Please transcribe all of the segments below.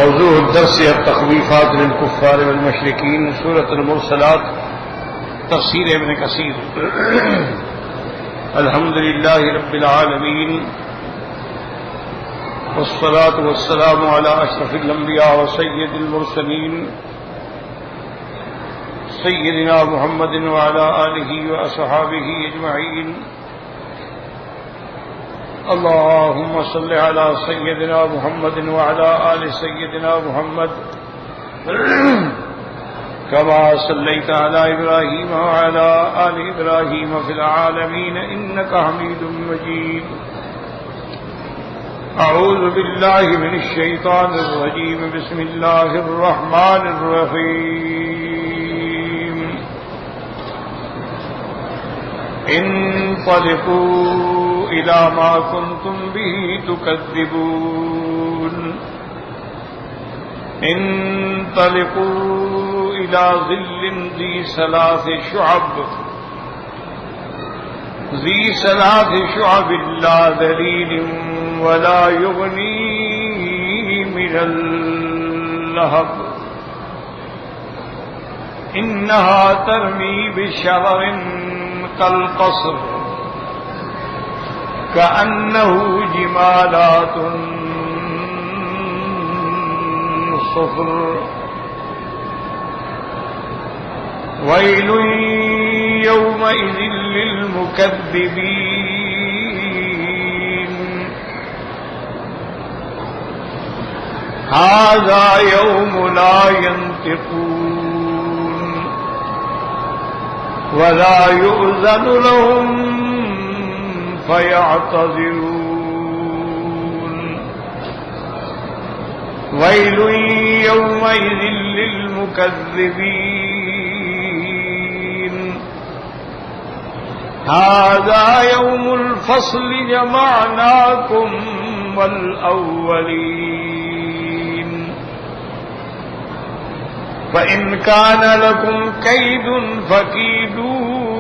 موضوع الدرس التخويفات للكفار والمشركين سورة المرسلات تفسير ابن كثير. الحمد لله رب العالمين والصلاة والسلام على أشرف الأنبياء وسيد المرسلين سيدنا محمد وعلى آله وأصحابه أجمعين. اللهم صل على سيدنا محمد وعلى آل سيدنا محمد كما صليت على إبراهيم وعلى آل إبراهيم في العالمين إنك حميد مجيد. أعوذ بالله من الشيطان الرجيم. بسم الله الرحمن الرحيم. انطلقوا إلى ما كنتم به تكذبون. انطلقوا إلى ظل ذي ثلاث شعب لا ذليل ولا يغني من اللهب إنها ترمي بشرر كالقصر كأنه جمالات صفر. ويل يومئذ للمكذبين. هذا يوم لا ينطقون ولا يؤذن لهم فيعتذرون. ويل يومئذ للمكذبين. هذا يوم الفصل جمعناكم والأولين. فإن كان لكم كيد فكيدون.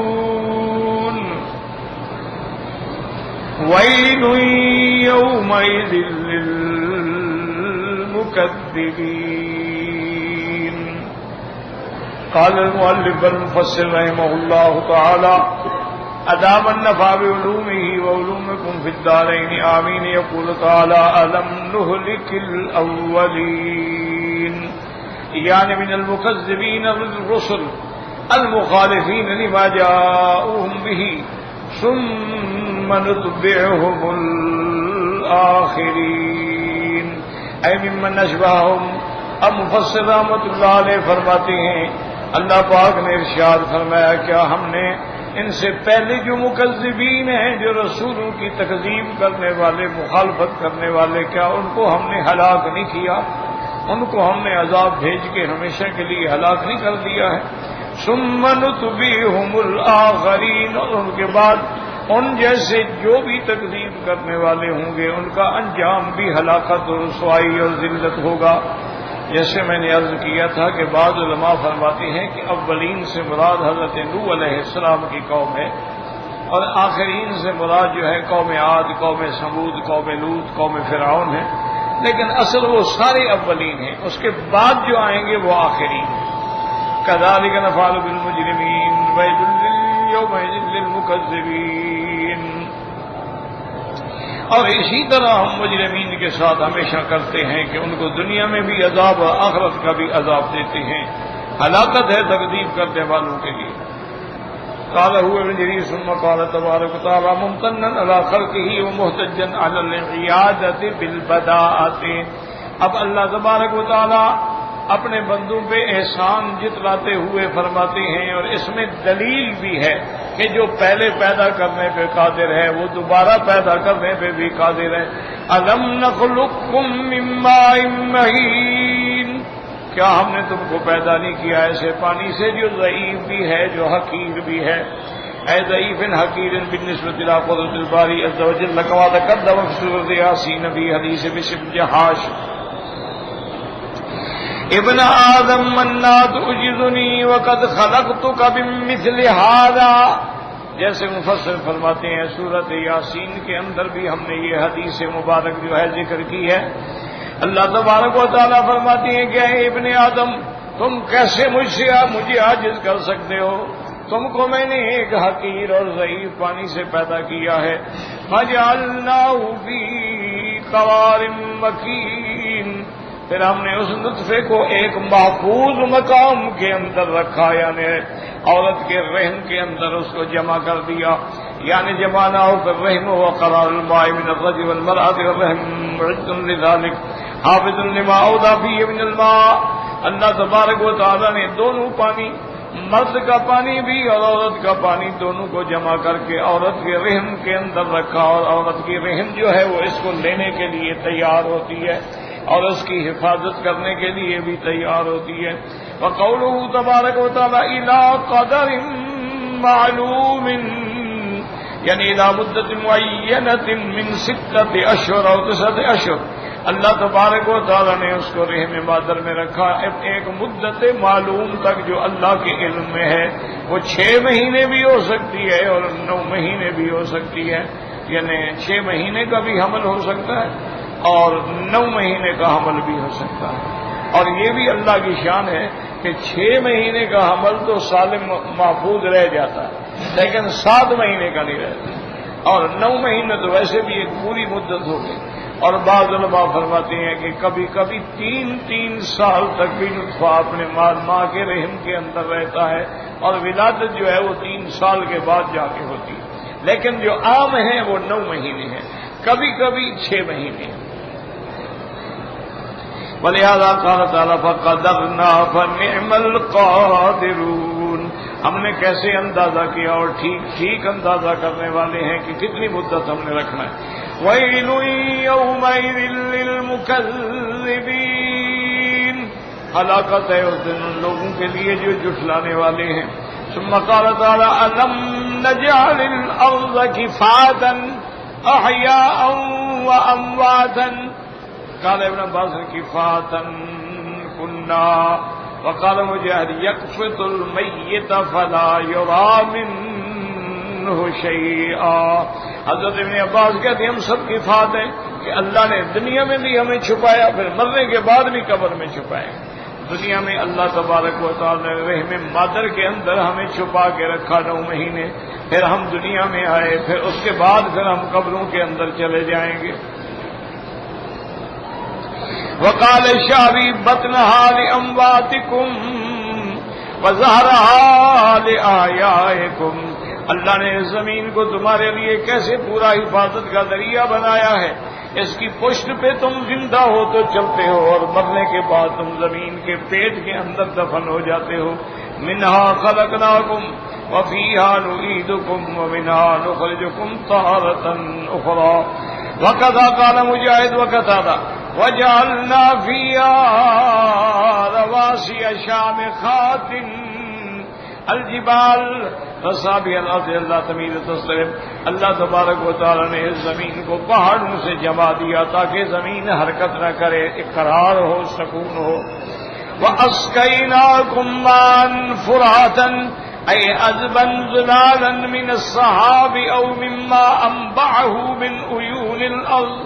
ويل يومئذ للمكذبين. قال المؤلف المفسر رحمه الله تعالى أدام النفع بعلومه وعلومكم في الدارين آمين. يقول تعالى ألم نهلك الأولين يعني من المكذبين للرسل المخالفين لما جاءوهم به ثم نتبعهم الآخرين أي ممن أشبههم. اب مفسر رحمۃ اللہ علیہ فرماتے ہیں اللہ پاک نے ارشاد فرمایا کیا ہم نے ان سے پہلے جو مکذبین ہیں جو رسولوں کی تکذیب کرنے والے مخالفت کرنے والے کیا ان کو ہم نے ہلاک نہیں کیا؟ ان کو ہم نے عذاب بھیج کے ہمیشہ کے لیے ہلاک نہیں کر دیا ہے. ثم نتبعهم الآخرین. اور ان کے بعد ان جیسے جو بھی تکذیب کرنے والے ہوں گے ان کا انجام بھی ہلاکت اور رسوائی اور ذلت ہوگا. جیسے میں نے عرض کیا تھا کہ بعض علماء فرماتے ہیں کہ اولین سے مراد حضرت نوح علیہ السلام کی قوم ہے اور آخرین سے مراد جو ہے قوم عاد، قوم ثمود، قوم لوط، قوم فرعون ہے. لیکن اصل وہ سارے اولین ہیں، اس کے بعد جو آئیں گے وہ آخرین ہیں. كذلك نفعل بالمجرمين ويل يومئذ للمكذبين. اور اسی طرح ہم مجرمین کے ساتھ ہمیشہ کرتے ہیں کہ ان کو دنیا میں بھی عذاب اور آخرت کا بھی عذاب دیتے ہیں. ہلاکت ہے تکذیب کرنے والوں کے لیے. قال هو ابن جرير ثم قال تبارك وتعالى ممتنا على خلقه ومحتجا على العيادة بالبداءة. اب اللہ تبارک و تعالی اپنے بندوں پہ احسان جتلاتے ہوئے فرماتے ہیں اور اس میں دلیل بھی ہے کہ جو پہلے پیدا کرنے پہ قادر ہے وہ دوبارہ پیدا کرنے پہ بھی قادر ہے. الم نخلقکم من ماء مہین. کیا ہم نے تم کو پیدا نہیں کیا ایسے پانی سے جو ضعیف بھی ہے جو حقیر بھی ہے. اے ضعیف حقیر بالنسبۃ الی قدرۃ الباری عز وجل لکما تقدم فی سورۃ یاسین فی حدیث بشر جہاش. ابن آدم منا تعجزنی وقد خلقتک بمثل هذا. جیسے مفسر فرماتے ہیں سورۃ یاسین کے اندر بھی ہم نے یہ حدیث مبارک جو ہے ذکر کی ہے. اللہ تبارک و تعالیٰ فرماتی ہیں کہ اے ابن آدم تم کیسے مجھے عاجز کر سکتے ہو؟ تم کو میں نے ایک حقیر اور ضعیف پانی سے پیدا کیا ہے. فَجَعَلْنَاهُ فِي قَرَارٍ مَّكِينٍ، پھر ہم نے اس نطفے کو ایک محفوظ مقام کے اندر رکھا، یعنی عورت کے رحم کے اندر اس کو جمع کر دیا. یعنی جمع نہ ہو پھر رحم ہو قرار الماء من الرجل والمرأة والرحم معد لذلك حافظ لما أودع فيه من الماء. اللہ تبارک و تعالیٰ نے دونوں پانی، مرد کا پانی بھی اور عورت کا پانی، دونوں کو جمع کر کے عورت کے رحم کے اندر رکھا، اور عورت کی رحم جو ہے وہ اس کو لینے کے لیے تیار ہوتی ہے اور اس کی حفاظت کرنے کے لیے بھی تیار ہوتی ہے. وقوله تبارک و تعالیٰ إِلَىٰ قَدَرٍ مَّعْلُومٍ، یعنی إِلَىٰ مُدَّةٍ مُّعَيَّنَةٍ مِّن 6 أشهر اور 9 اشہر. اللہ تبارک و تعالیٰ نے اس کو رحم مادر میں رکھا ایک مدت معلوم تک جو اللہ کے علم میں ہے. وہ 6 مہینے بھی ہو سکتی ہے اور 9 مہینے بھی ہو سکتی ہے، یعنی 6 مہینے کا بھی حمل ہو سکتا ہے اور 9 مہینے کا حمل بھی ہو سکتا ہے. اور یہ بھی اللہ کی شان ہے کہ 6 مہینے کا حمل تو سالم محفوظ رہ جاتا ہے، لیکن 7 مہینے کا نہیں رہتا، اور 9 مہینے تو ویسے بھی ایک پوری مدت ہو گئی. اور بعض علماء فرماتے ہیں کہ کبھی کبھی 3 سال تک بھی نطفہ اپنے ماں کے رحم کے اندر رہتا ہے، اور ولادت جو ہے وہ 3 سال کے بعد جا کے ہوتی ہے. لیکن جو عام ہے وہ 9 مہینے ہیں، کبھی کبھی 6 مہینے ہیں. وَلِهَذَا قَالَ تَعَالَىٰ فَقَدَرْنَا فَنِعْمَ الْقَادِرُونَ. ہم نے کیسے اندازہ کیا، اور ٹھیک اندازہ کرنے والے ہیں کہ کتنی مدت ہم نے رکھنا ہے. وَيْلٌ يَوْمَئِذٍ لِّلْمُكَذِّبِينَ، ہلاکت ہے اس دن ان لوگوں کے لیے جو جھٹلانے والے ہیں. ثم قال تعالیٰ أَلَمْ نَجْعَلِ الْأَرْضَ كِفَاتًا أَحْيَاءً وَأَمْوَاتًا. قال ابن عباس كفاتا كنا، وقال مجاهد يقفط الميت فلا يرى منه شيئا. حضرت ابن عباس کہتے ہیں ہم سب کفات ہیں کہ اللہ نے دنیا میں بھی ہمیں چھپایا، پھر مرنے کے بعد بھی قبر میں چھپایا. دنیا میں اللہ تبارک و تعالی نے رحم مادر کے اندر ہمیں چھپا کے رکھا 9 مہینے، پھر ہم دنیا میں آئے، پھر اس کے بعد پھر ہم قبروں کے اندر چلے جائیں گے. وقال الشعبی بطنها لأمواتكم وظهرها لأحيائكم. اللہ نے اس زمین کو تمہارے لیے کیسے پورا حفاظت کا ذریعہ بنایا ہے. اس کی پشت پہ تم زندہ ہو تو چلتے ہو، اور مرنے کے بعد تم زمین کے پیٹ کے اندر دفن ہو جاتے ہو. منها خلقناكم وفيها نعيدكم ومنها نخرجكم تارة أخرى. وكذا قال مجاهد وقتادہ وجعلنا فيها رواسي شامخات الجبال رسابي الارض لا تميد تستقيم. اللہ تبارک و تعالی نے اس زمین کو پہاڑوں سے جما دیا تاکہ زمین حرکت نہ کرے، اقرار ہو، سکون ہو. وَأَسْقَيْنَاكُمْ مَاءً فُرَاتًا أي عذبا ظلالا من الصحاب أو مما أنبعه من عيون الأرض.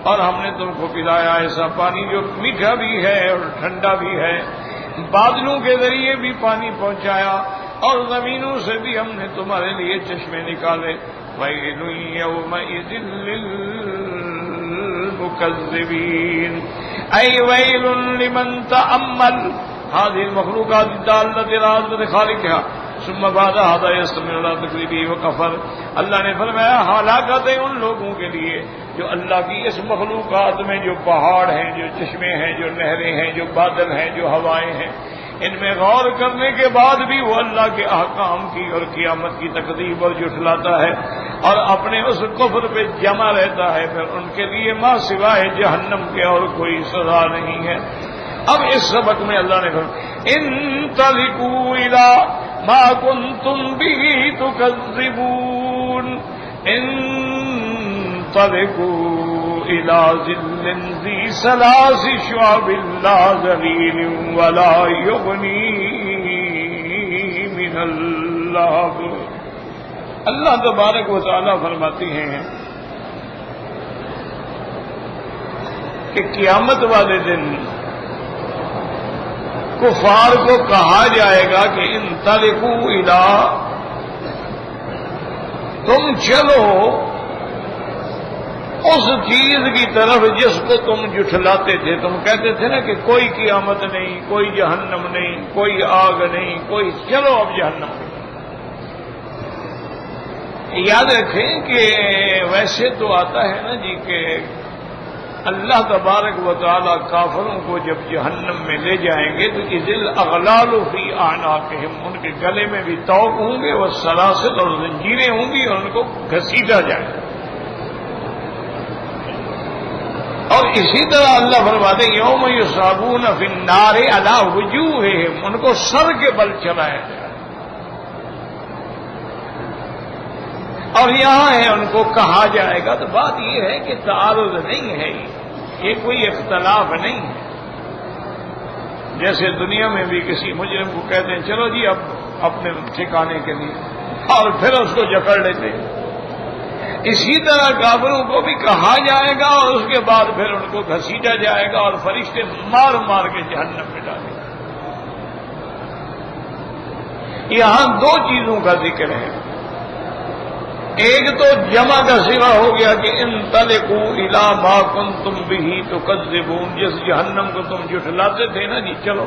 اور ہم نے تم کو پلایا ایسا پانی جو میٹھا بھی ہے اور ٹھنڈا بھی ہے، بادلوں کے ذریعے بھی پانی پہنچایا، اور زمینوں سے بھی ہم نے تمہارے لیے چشمے نکالے. وَيْلٌ يَوْمَئِذٍ لِّلْمُكَذِّبِينَ أي ويل لمن تأمل هذه المخلوقات الدالة على عظمة خالقها ثم بعد هذا يستمر على تكذيبه وكفر. اللہ نے فرمایا ہلاکت ہے ان لوگوں کے لیے جو اللہ کی اس مخلوقات میں جو پہاڑ ہیں، جو چشمے ہیں، جو نہریں ہیں، جو بادل ہیں، جو ہوائیں ہیں، ان میں غور کرنے کے بعد بھی وہ اللہ کے احکام کی اور قیامت کی تکذیب اور جھٹلاتا ہے اور اپنے اس کفر پہ جمع رہتا ہے، پھر ان کے لیے ما سوائے جہنم کے اور کوئی سزا نہیں ہے. اب اس سبق میں اللہ نے فرمایا انطلقوا الی ما کنتم به تکذبون. انطلقوا الی ظل ذی ثلاث شعب لا ذلیل ولا یغنی من اللہب. اللہ تبارک و تعالی فرماتے ہیں کہ قیامت والے دن کفار کو کہا جائے گا کہ انطلقوا الی، تم چلو اس چیز کی طرف جس کو تم جھٹلاتے تھے. تم کہتے تھے نا کہ کوئی قیامت نہیں، کوئی جہنم نہیں، کوئی آگ نہیں، کوئی، چلو اب جہنم. یاد رکھیں کہ ویسے تو آتا ہے نا جی کہ اللہ تبارک و تعالی کافروں کو جب جہنم میں لے جائیں گے تو اذ الاغلال فی اعناقہم، ان کے گلے میں بھی طوق ہوں گے، والسلاسل اور زنجیریں ہوں گی، اور ان کو گھسیٹا جائے گا. اور اسی طرح اللہ فرماتے ہیں یوم یصابون فی النار علی وجوہہم، ان کو سر کے بل چلایا جائے. اور یہاں ہے ان کو کہا جائے گا. تو بات یہ ہے کہ تعارض نہیں ہے، یہ کوئی اختلاف نہیں ہے. جیسے دنیا میں بھی کسی مجرم کو کہتے ہیں چلو جی اب اپنے ٹھکانے کے لیے، اور پھر اس کو جکڑ لیتے ہیں، اسی طرح کافروں کو بھی کہا جائے گا اور اس کے بعد پھر ان کو گھسیٹا جائے گا اور فرشتے مار مار کے جہنم میں ڈالیں گے. یہاں دو چیزوں کا ذکر ہے. ایک تو جمع کا صیغہ ہو گیا کہ انطلقوا الی ما کنتم بہ تکذبون، جس جہنم کو تم جھٹلاتے تھے نا جی چلو.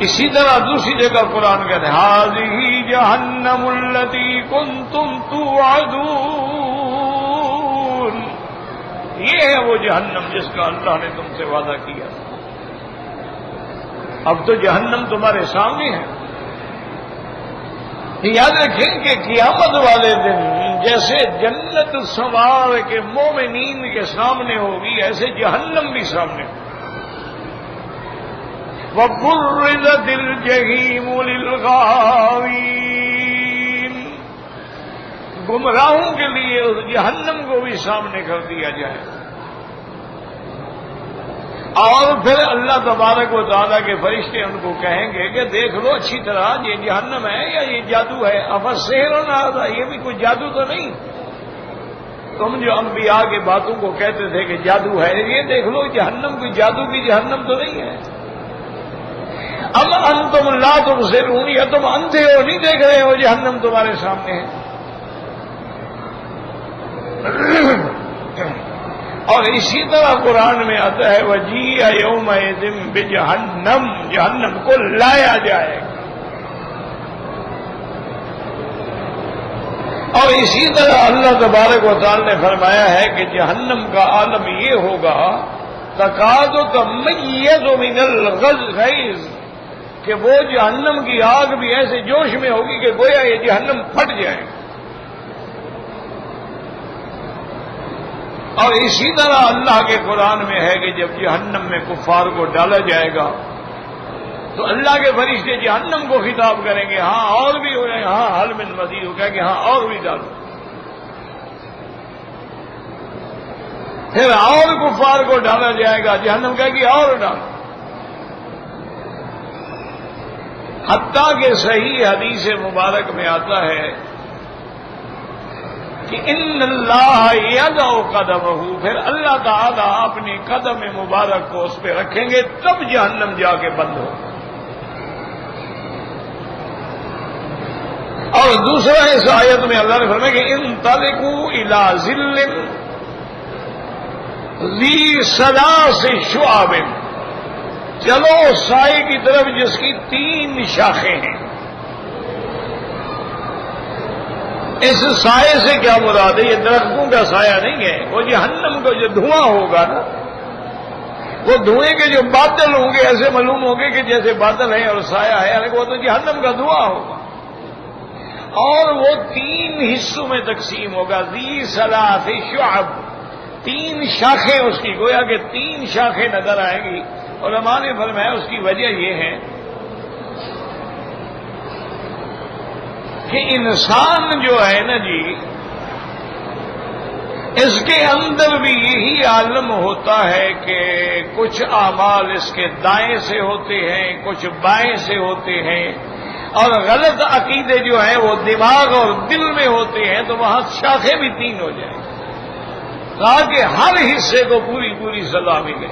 اسی طرح دوسری جگہ قرآن کہتے ہیں ھذہ جہنم التی کنتم توعدون، یہ ہے وہ جہنم جس کا اللہ نے تم سے وعدہ کیا. اب تو جہنم تمہارے سامنے ہے. یاد رکھیں کہ قیامت والے دن جیسے جنت سنوار کے مومنین کے سامنے ہوگی، ایسے جہنم بھی سامنے ہوگی. وَبُرِّزَتِ الْجَحِيمُ لِلْغَاوِينَ، گمراہوں کے لیے اس جہنم کو بھی سامنے کر دیا جائے. اور پھر اللہ تبارک و تعالیٰ کے فرشتے ان کو کہیں گے کہ دیکھ لو اچھی طرح یہ جہنم ہے یا یہ جادو ہے. افسحر ھذا، یہ بھی کوئی جادو تو نہیں. تم جو انبیاء کی باتوں کو کہتے تھے کہ جادو ہے، یہ دیکھ لو جہنم کوئی جادو کی جہنم تو نہیں ہے. ام انتم لا تبصرون، یا تم اندھے ہو نہیں دیکھ رہے ہو جہنم تمہارے سامنے ہے. اور اسی طرح قرآن میں آتا ہے وجیء یومئذ بجہنم، جہنم کو لایا جائے گا. اور اسی طرح اللہ تبارک و تعالی نے فرمایا ہے کہ جہنم کا عالم یہ ہوگا تکاد تمیز من الغیظ، کہ وہ جہنم کی آگ بھی ایسے جوش میں ہوگی کہ گویا یہ جہنم پھٹ جائے گا. اور اسی طرح اللہ کے قرآن میں ہے کہ جب جہنم میں کفار کو ڈالا جائے گا تو اللہ کے فرشتے جہنم کو خطاب کریں گے ہاں اور بھی ہو رہے ہیں، ہاں حل من مزید، ہو کہا کہ ہاں اور بھی ڈالو. پھر اور کفار کو ڈالا جائے گا، جہنم کہے گی اور ڈالو. حتیٰ کہ صحیح حدیث مبارک میں آتا ہے کہ ان اللہ یضع قدمہ، پھر اللہ تعالیٰ اپنی قدم مبارک کو اس پہ رکھیں گے تب جہنم جا کے بند ہو. اور دوسرا اس آیت میں اللہ نے فرمایا کہ انطلقوا الی ظل ذی ثلاث شعاب، چلو سائے کی طرف جس کی 3 شاخیں ہیں. اس سائے سے کیا مراد ہے؟ یہ درختوں کا سایہ نہیں ہے، وہ جہنم کو جو دھواں ہوگا نا، وہ دھوئیں کے جو بادل ہوں گے ایسے معلوم ہوں گے کہ جیسے بادل ہیں اور سایہ ہے، یعنی وہ تو جہنم کا دھواں ہوگا. اور وہ 3 حصوں میں تقسیم ہوگا. ذی ثلاث شعب، 3 شاخیں اس کی، گویا کہ 3 شاخیں نظر آئیں گی. علماء نے فرمایا اس کی وجہ یہ ہے کہ انسان جو ہے نا جی، اس کے اندر بھی یہی عالم ہوتا ہے کہ کچھ اعمال اس کے دائیں سے ہوتے ہیں، کچھ بائیں سے ہوتے ہیں، اور غلط عقیدے جو ہیں وہ دماغ اور دل میں ہوتے ہیں، تو وہاں شاخیں بھی 3 ہو جائیں. تاکہ ہر حصے کو پوری پوری سزا ملے.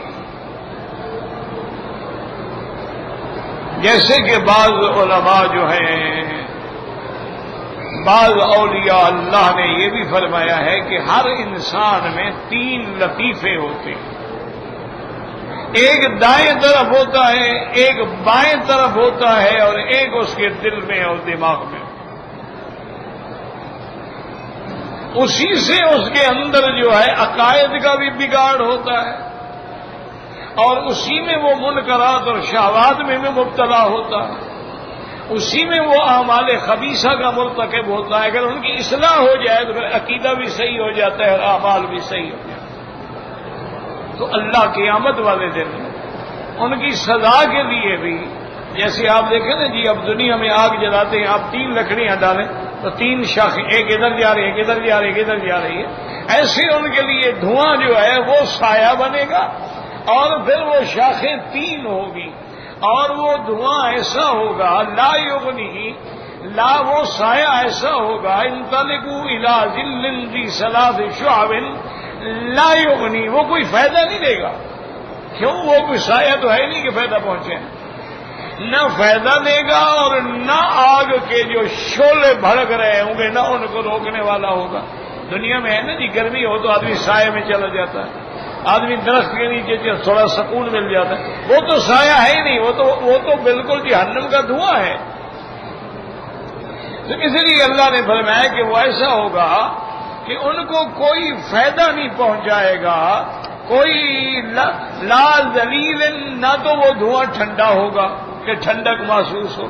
جیسے کہ بعض علماء جو ہیں، بعض اولیاء اللہ نے یہ بھی فرمایا ہے کہ ہر انسان میں 3 لطیفے ہوتے ہیں. ایک دائیں طرف ہوتا ہے، ایک بائیں طرف ہوتا ہے، اور ایک اس کے دل میں اور دماغ میں. اسی سے اس کے اندر جو ہے عقائد کا بھی بگاڑ ہوتا ہے، اور اسی میں وہ منکرات اور شہوات میں بھی مبتلا ہوتا ہے، اسی میں وہ اعمال خبیثہ کا مرتکب ہوتا ہے. اگر ان کی اصلاح ہو جائے تو پھر عقیدہ بھی صحیح ہو جاتا ہے اور اعمال بھی صحیح ہو جاتا ہے. تو اللہ قیامت والے دن ان کی سزا کے لیے بھی، جیسے آپ دیکھیں نا جی، اب دنیا میں آگ جلاتے ہیں، آپ 3 لکڑیاں ڈالیں تو 3 شاخ، ایک ادھر جا رہی ہے، ایک ادھر جا رہی ہے، ایک ادھر جا رہی ہے. ایسے ان کے لیے دھواں جو ہے وہ سایہ بنے گا، اور پھر وہ شاخیں 3 ہوگی، اور وہ دھواں ایسا ہوگا لا یغنی، لا وہ سایہ ایسا ہوگا انطلقوا الی ظل ذی 3 شعب لا یغنی، وہ کوئی فائدہ نہیں دے گا. کیوں؟ وہ کوئی سایہ تو ہے نہیں کہ فائدہ پہنچے، نہ فائدہ دے گا اور نہ آگ کے جو شعلے بھڑک رہے ہوں گے نہ ان کو روکنے والا ہوگا. دنیا میں ہے نا جی، گرمی ہو تو آدمی سائے میں چلا جاتا ہے، آدمی درخت کے نیچے تھوڑا سکون مل جاتا ہے. وہ تو سایہ ہے ہی نہیں، وہ تو بالکل جہنم کا دھواں ہے. تو اس لیے اللہ نے فرمایا کہ وہ ایسا ہوگا کہ ان کو کوئی فائدہ نہیں پہنچائے گا، کوئی لا ذلیل، نہ تو وہ دھواں ٹھنڈا ہوگا کہ ٹھنڈک محسوس ہو،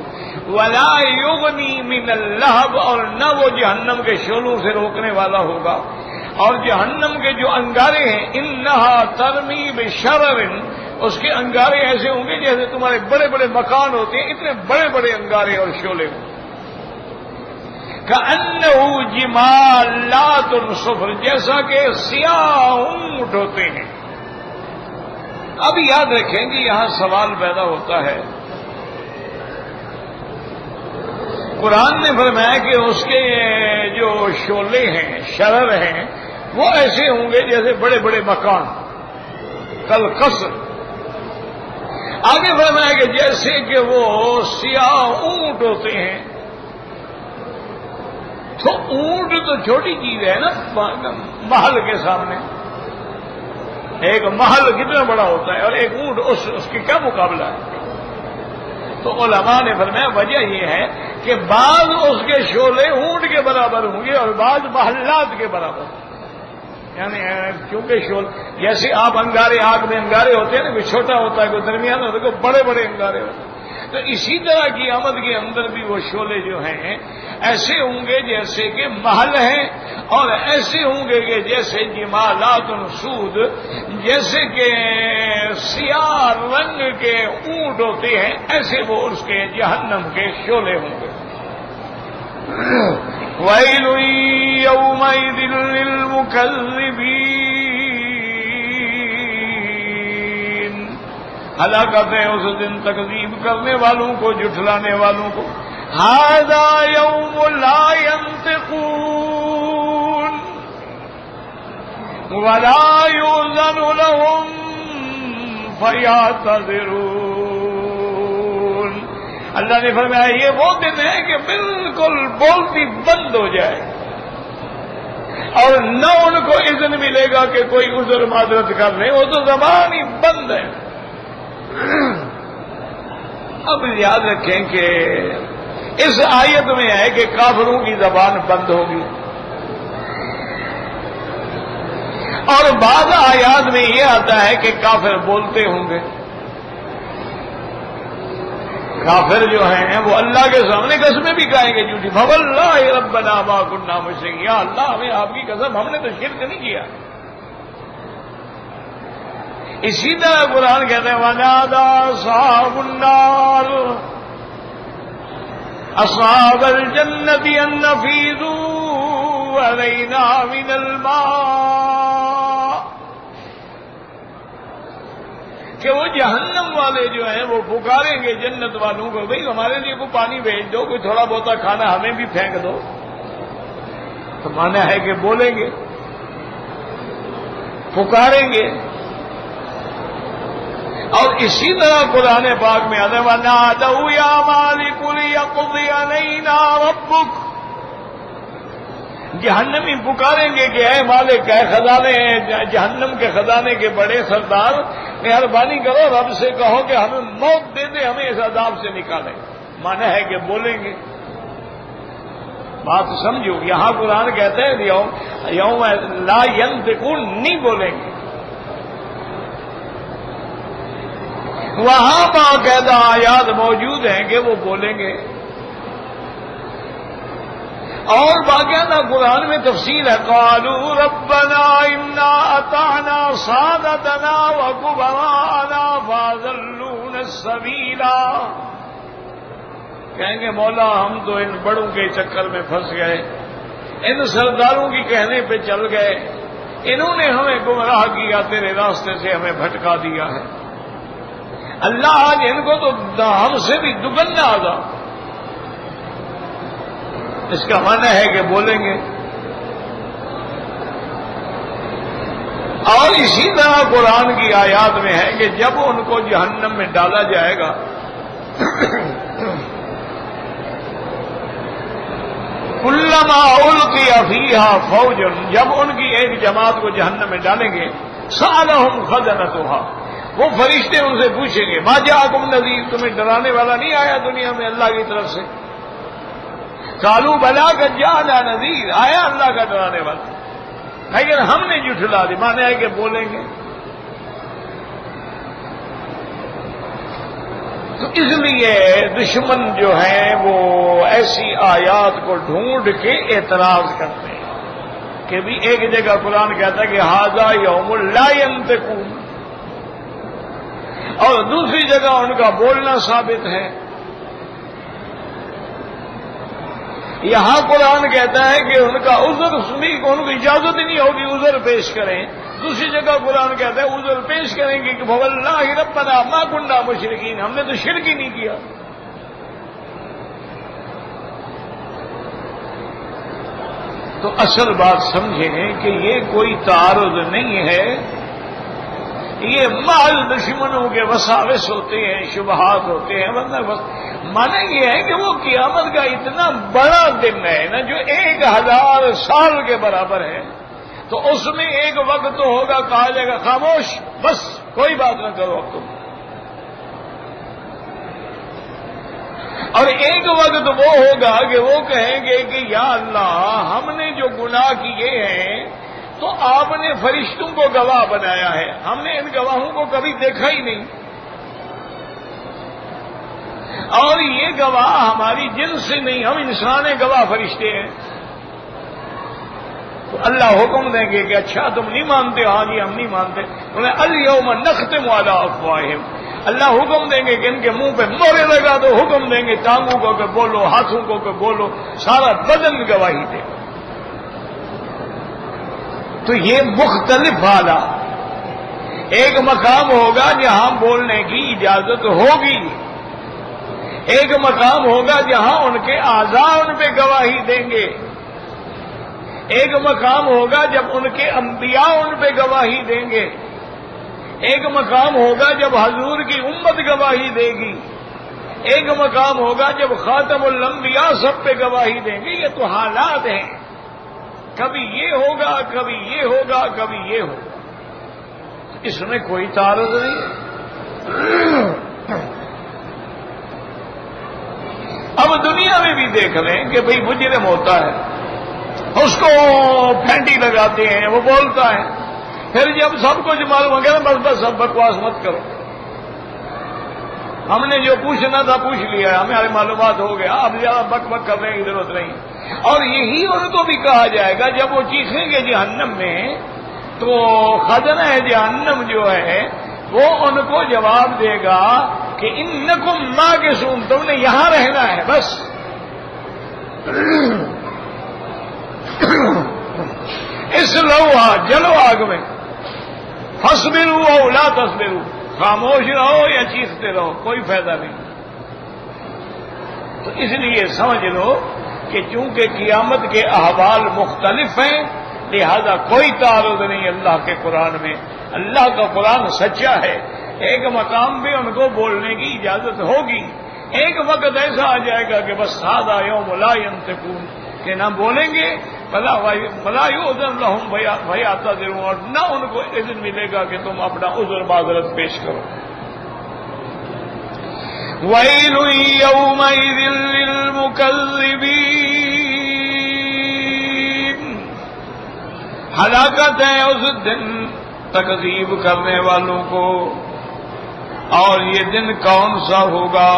ولا یغنی من اللہب، اور نہ وہ جہنم کے شعلوں سے روکنے والا ہوگا. اور جہنم کے جو انگارے ہیں، انہا ترمی بشرر، اس کے انگارے ایسے ہوں گے جیسے تمہارے بڑے بڑے مکان ہوتے ہیں، اتنے بڑے بڑے انگارے اور شعلے ہوں. کأنہ جمالات صفر، جیسا کہ سیاہ اونٹ ہوتے ہیں. اب یاد رکھیں کہ یہاں سوال پیدا ہوتا ہے. قرآن نے فرمایا کہ اس کے جو شعلے ہیں، شرر ہیں، وہ ایسے ہوں گے جیسے بڑے بڑے مکان، کل قصر. آگے فرمایا کہ جیسے کہ وہ سیاہ اونٹ ہوتے ہیں. تو اونٹ تو چھوٹی چیز ہے نا محل کے سامنے. ایک محل کتنا بڑا ہوتا ہے اور ایک اونٹ اس کے کیا مقابلہ ہے. تو علماء نے فرمایا وجہ یہ ہے کہ بعض اس کے شعلے اونٹ کے برابر ہوں گے اور بعض محلات کے برابر. یعنی کیونکہ شعلے جیسے آپ انگارے، آگ میں انگارے ہوتے ہیں نا، کوئی چھوٹا ہوتا ہے کوئی درمیانہ ہوتا ہے کوئی بڑے بڑے انگارے ہوتے ہیں. تو اسی طرح قیامت کے اندر بھی وہ شعلے جو ہیں ایسے ہوں گے جیسے کہ محل ہیں، اور ایسے ہوں گے کہ جیسے جمالات سود، جیسے کہ سیاہ رنگ کے اونٹ ہوتے ہیں، ایسے وہ اس کے جہنم کے شعلے ہوں گے. وَيْلٌ يَوْمَئِذٍ لِّلْمُكَذِّبِينَ، ہلاکت ہے اس دن تکذیب کرنے والوں کو، جھٹلانے والوں کو. هَذَا يَوْمُ لَا يَنطِقُونَ وَلَا يُؤْذَنُ لَهُمْ فَيَعْتَذِرُونَ. اللہ نے فرمایا یہ وہ دن ہے کہ بالکل بولتی بند ہو جائے اور نہ ان کو اذن ملے گا کہ کوئی عذر معذرت کر لے، وہ تو زبان ہی بند ہے. اب یاد رکھیں کہ اس آیت میں ہے کہ کافروں کی زبان بند ہوگی، اور بعض آیات میں یہ آتا ہے کہ کافر بولتے ہوں گے. کافر جو ہیں وہ اللہ کے سامنے قسمیں بھی کھائیں گے جھوٹی. فواللہ ربنا ما كنا مشرکین، یا اللہ ہمیں آپ کی قسم ہم نے تو شرک نہیں کیا. اسی طرح قرآن کہتے ہیں وَنَادَى أَصْحَابُ النَّارِ أَصْحَابَ الْجَنَّةِ أَنْ نَفِيضُوا عَلَيْنَا مِنَ الْمَاءِ، کہ وہ جہنم والے جو ہیں وہ پکاریں گے جنت والوں کو، بھئی ہمارے لیے کوئی پانی بھیج دو، کوئی تھوڑا بہت کھانا ہمیں بھی پھینک دو. تو مانا ہے کہ بولیں گے. پکاریں گے. اور اسی طرح قرآن پاک میں آتا ہے وَنَادَوْا يَا مَالِكُ لِيَقْضِيَ عَلَيْنَا رَبُّكَ. جہنمی پکاریں گے کہ اے مالک، اے خزانے ہیں جہنم کے خزانے کے بڑے سردار، مہربانی کرو رب سے کہو کہ ہمیں موت دے دے، ہمیں اس عذاب سے نکالیں. مانا ہے کہ بولیں گے. بات سمجھو، یہاں قرآن کہتے ہیں یوم لا ینطقون، نہیں بولیں گے. وہاں باقاعدہ آیات موجود ہیں کہ وہ بولیں گے. اور باقاعدہ قرآن میں تفصیل ہے قالوا ربنا انا اطعنا سادتنا وكبراءنا فاضلونا السبیل. کہیں گے مولا ہم تو ان بڑوں کے چکر میں پھنس گئے، ان سرداروں کی کہنے پہ چل گئے، انہوں نے ہمیں گمراہ کیا، تیرے راستے سے ہمیں بھٹکا دیا ہے. اللہ آج ان کو تو ہم سے بھی دگنا عذاب. اس کا معنی ہے کہ بولیں گے. اور اسی طرح قرآن کی آیات میں ہے کہ جب ان کو جہنم میں ڈالا جائے گا کلما القی فیہا فوج، جب ان کی ایک جماعت کو جہنم میں ڈالیں گے سألہم خزنتہا، وہ فرشتے ان سے پوچھیں گے ما جاءکم نذیر، تمہیں ڈرانے والا نہیں آیا دنیا میں اللہ کی طرف سے؟ قالوا بلا قد جاءنا نذیر، آیا اللہ کا ڈرانے والا، لیکن ہم نے جھٹلا دی. مانا ہے کہ بولیں گے. تو اس لیے دشمن جو ہیں وہ ایسی آیات کو ڈھونڈ کے اعتراض کرتے ہیں کہ بھی ایک جگہ قرآن کہتا ہے کہ ھذا یوم لا ینطقون، اور دوسری جگہ ان کا بولنا ثابت ہے. یہاں قرآن کہتا ہے کہ ان کا عذر سنی، ان کو اجازت ہی نہیں ہوگی عذر پیش کریں. دوسری جگہ قرآن کہتا ہے عذر پیش کریں گے کہ فواللہ ربنا ما کنا مشرکین، ہم نے تو شرک ہی نہیں کیا. تو اصل بات سمجھیں کہ یہ کوئی تعارض نہیں ہے، یہ محض دشمنوں کے وساوس ہوتے ہیں، شبہات ہوتے ہیں. ورنہ مانا یہ ہے کہ وہ قیامت کا اتنا بڑا دن ہے نا جو 1000 سال کے برابر ہے، تو اس میں ایک وقت تو ہوگا کہا جائے گا خاموش، بس کوئی بات نہ کرو اب تم. اور ایک وقت وہ ہوگا کہ وہ کہیں گے کہ یا اللہ ہم نے جو گناہ کیے ہیں تو آپ نے فرشتوں کو گواہ بنایا ہے، ہم نے ان گواہوں کو کبھی دیکھا ہی نہیں، اور یہ گواہ ہماری جنس سے نہیں، ہم انسان گواہ فرشتے ہیں. تو اللہ حکم دیں گے کہ اچھا تم نہیں مانتے؟ ہاں جی ہم نہیں مانتے. انہیں الیوم نختم علی افواہہم، اللہ حکم دیں گے کہ ان کے منہ پہ مہرے لگا دو، حکم دیں گے ٹانگوں کو کہ بولو، ہاتھوں کو کہ بولو، سارا بدن گواہی دے. تو یہ مختلف حالات، ایک مقام ہوگا جہاں بولنے کی اجازت ہوگی، ایک مقام ہوگا جہاں ان کے اعضاء ان پہ گواہی دیں گے، ایک مقام ہوگا جب ان کے انبیاء ان پہ گواہی دیں گے، ایک مقام ہوگا جب حضور کی امت گواہی دے گی، ایک مقام ہوگا جب خاتم الانبیاء سب پہ گواہی دیں گے. یہ تو حالات ہیں، کبھی یہ ہوگا، کبھی یہ ہوگا، کبھی یہ ہوگا. اس میں کوئی تعارض نہیں ہے. اب دنیا میں بھی دیکھ لیں کہ بھئی مجرم ہوتا ہے، اس کو پھینٹی لگاتے ہیں، وہ بولتا ہے، پھر جب سب کچھ معلوم ہو گیا بس بس سب بکواس مت کرو، ہم نے جو پوچھنا تھا پوچھ لیا، ہماری معلومات ہو گیا، اب زیادہ بک بک کرنے کی ضرورت نہیں. اور یہی ان کو بھی کہا جائے گا جب وہ چیخیں گے جہنم میں، تو خزنہ جہنم جو ہے وہ ان کو جواب دے گا کہ انکم ماکثون، تم نے یہاں رہنا ہے بس. اس لوہا جلو آگ میں، فاصبروا او لا تصبروا، خاموش رہو یا چیختے رہو، کوئی فائدہ نہیں. تو اس لیے سمجھ لو کہ چونکہ قیامت کے احوال مختلف ہیں لہذا کوئی تعارض نہیں اللہ کے قرآن میں. اللہ کا قرآن سچا ہے. ایک مقام پہ ان کو بولنے کی اجازت ہوگی. ایک وقت ایسا آ جائے گا کہ بس ھذا یوم لا ینطقون کہ نہ بولیں گے بلا یؤذن لہم فیعتذرون اور نہ ان کو اذن ملے گا کہ تم اپنا عذر معذرت پیش کرو. ویل یومئذ للمکذبین ہلاکت ہے اس دن تکذیب کرنے والوں کو. اور یہ دن کون سا ہوگا؟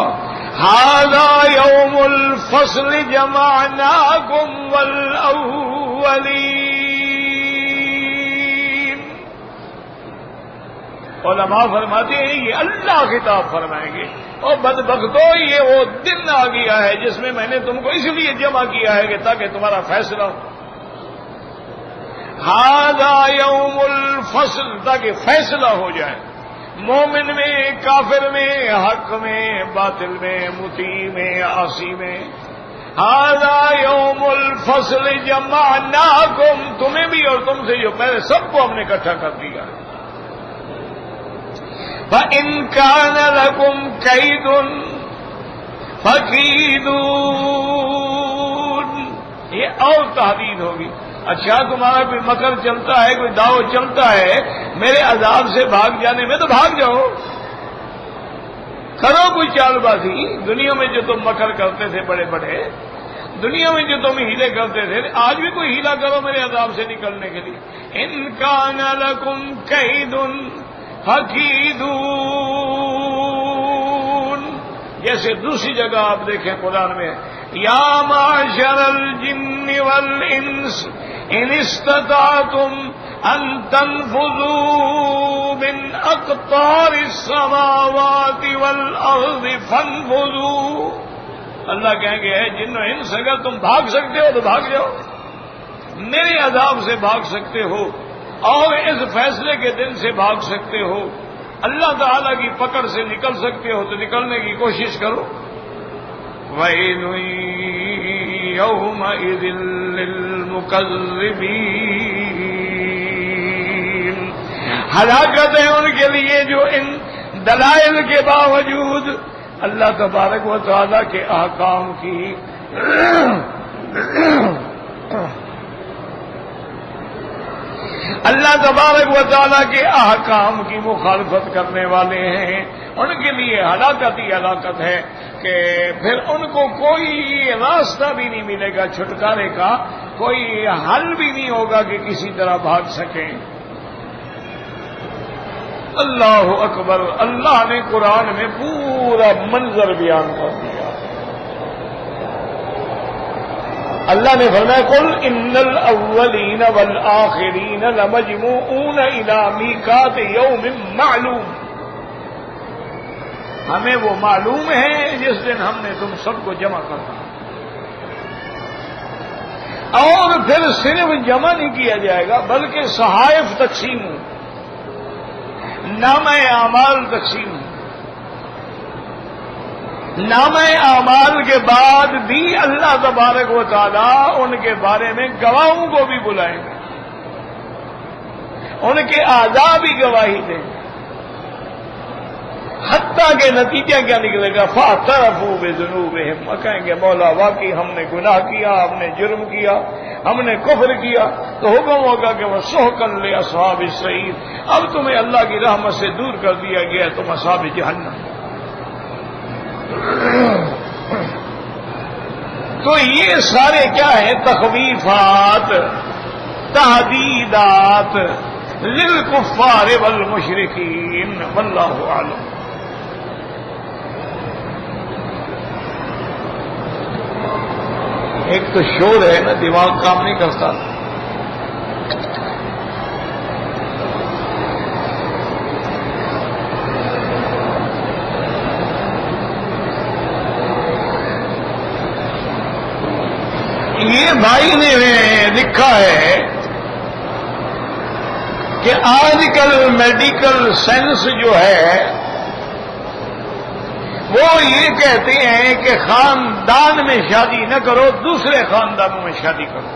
ھذا یوم الفصل جمعناکم والاولین. علماء فرماتے ہیں یہ اللہ خطاب فرمائیں گے اور بدبختو یہ وہ دن آ گیا ہے جس میں میں نے تم کو اس لیے جمع کیا ہے کہ تاکہ تمہارا فیصلہ ہو. ھذا یوم الفصل تاکہ فیصلہ ہو جائے مومن میں کافر میں حق میں باطل میں مطیع میں عاصی میں. ھذا یوم الفصل جمعناکم تمہیں بھی اور تم سے جو پہلے سب کو ہم نے اکٹھا کر دیا. فَإِن كَانَ لَكُمْ كَيْدٌ فَكِيدُونِ یہ اور تحدید ہوگی. اچھا تمہارا کوئی مکر چلتا ہے کوئی داؤ چلتا ہے میرے عذاب سے بھاگ جانے میں تو بھاگ جاؤ. کرو کوئی چال بازی. دنیا میں جو تم مکر کرتے تھے بڑے بڑے دنیا میں جو تم ہیلے کرتے تھے آج بھی کوئی ہیلا کرو میرے عذاب سے نکلنے کے لیے. إِن كَانَ لَكُمْ كَيْدٌ فَكِيدُونِ جیسے دوسری جگہ آپ دیکھیں قرآن میں یا معشر الجن والانس ان استطعتم ان تنفذوا من اقطار السماوات والارض فانفذوا. اللہ کہیں گے اے جن و انس اگر تم بھاگ سکتے ہو تو بھاگ جاؤ. میرے عذاب سے بھاگ سکتے ہو اور اس فیصلے کے دن سے بھاگ سکتے ہو اللہ تعالی کی پکڑ سے نکل سکتے ہو تو نکلنے کی کوشش کرو. وَيْلٌ يَوْمَئِذٍ لِّلْمُكَذِّبِينَ ہلاکت ہے ان کے لیے جو ان دلائل کے باوجود اللہ تبارک و تعالی کے احکام کی اللہ تبارک و تعالیٰ کے احکام کی مخالفت کرنے والے ہیں. ان کے لیے ہلاکت ہی ہلاکت ہے کہ پھر ان کو کوئی راستہ بھی نہیں ملے گا چھٹکارے کا. کوئی حل بھی نہیں ہوگا کہ کسی طرح بھاگ سکیں. اللہ اکبر. اللہ نے قرآن میں پورا منظر بیان کر دیا. اللہ نے فرمایا قل ان الاولین والآخرین لمجموعون الی میقات یوم معلوم. ہمیں وہ معلوم ہے جس دن ہم نے تم سب کو جمع کرنا. اور پھر صرف جمع نہیں کیا جائے گا بلکہ صحائف تقسیم ہوں نامہ اعمال تقسیم ہوں. نامہ اعمال کے بعد بھی اللہ تبارک و تعالی ان کے بارے میں گواہوں کو بھی بلائیں گے. ان کے اعضاء بھی گواہی دیں گے. حتیٰ کہ نتیجہ کیا نکلے گا فاعترفوا بذنوبہم. کہیں گے مولا واقعی ہم نے گناہ کیا ہم نے جرم کیا ہم نے کفر کیا. تو حکم ہوگا کہ وہ سحقا لاصحاب السعیر. اب تمہیں اللہ کی رحمت سے دور کر دیا گیا تم اصحاب جہنم. تو یہ سارے کیا ہیں تخویفات تحدیدات للکفار والمشرکین واللہ اعلم. ایک تو شور ہے نا دماغ کام نہیں کرتا. یہ بھائی نے لکھا ہے کہ آج کل میڈیکل سائنس جو ہے وہ یہ کہتے ہیں کہ خاندان میں شادی نہ کرو دوسرے خاندانوں میں شادی کرو.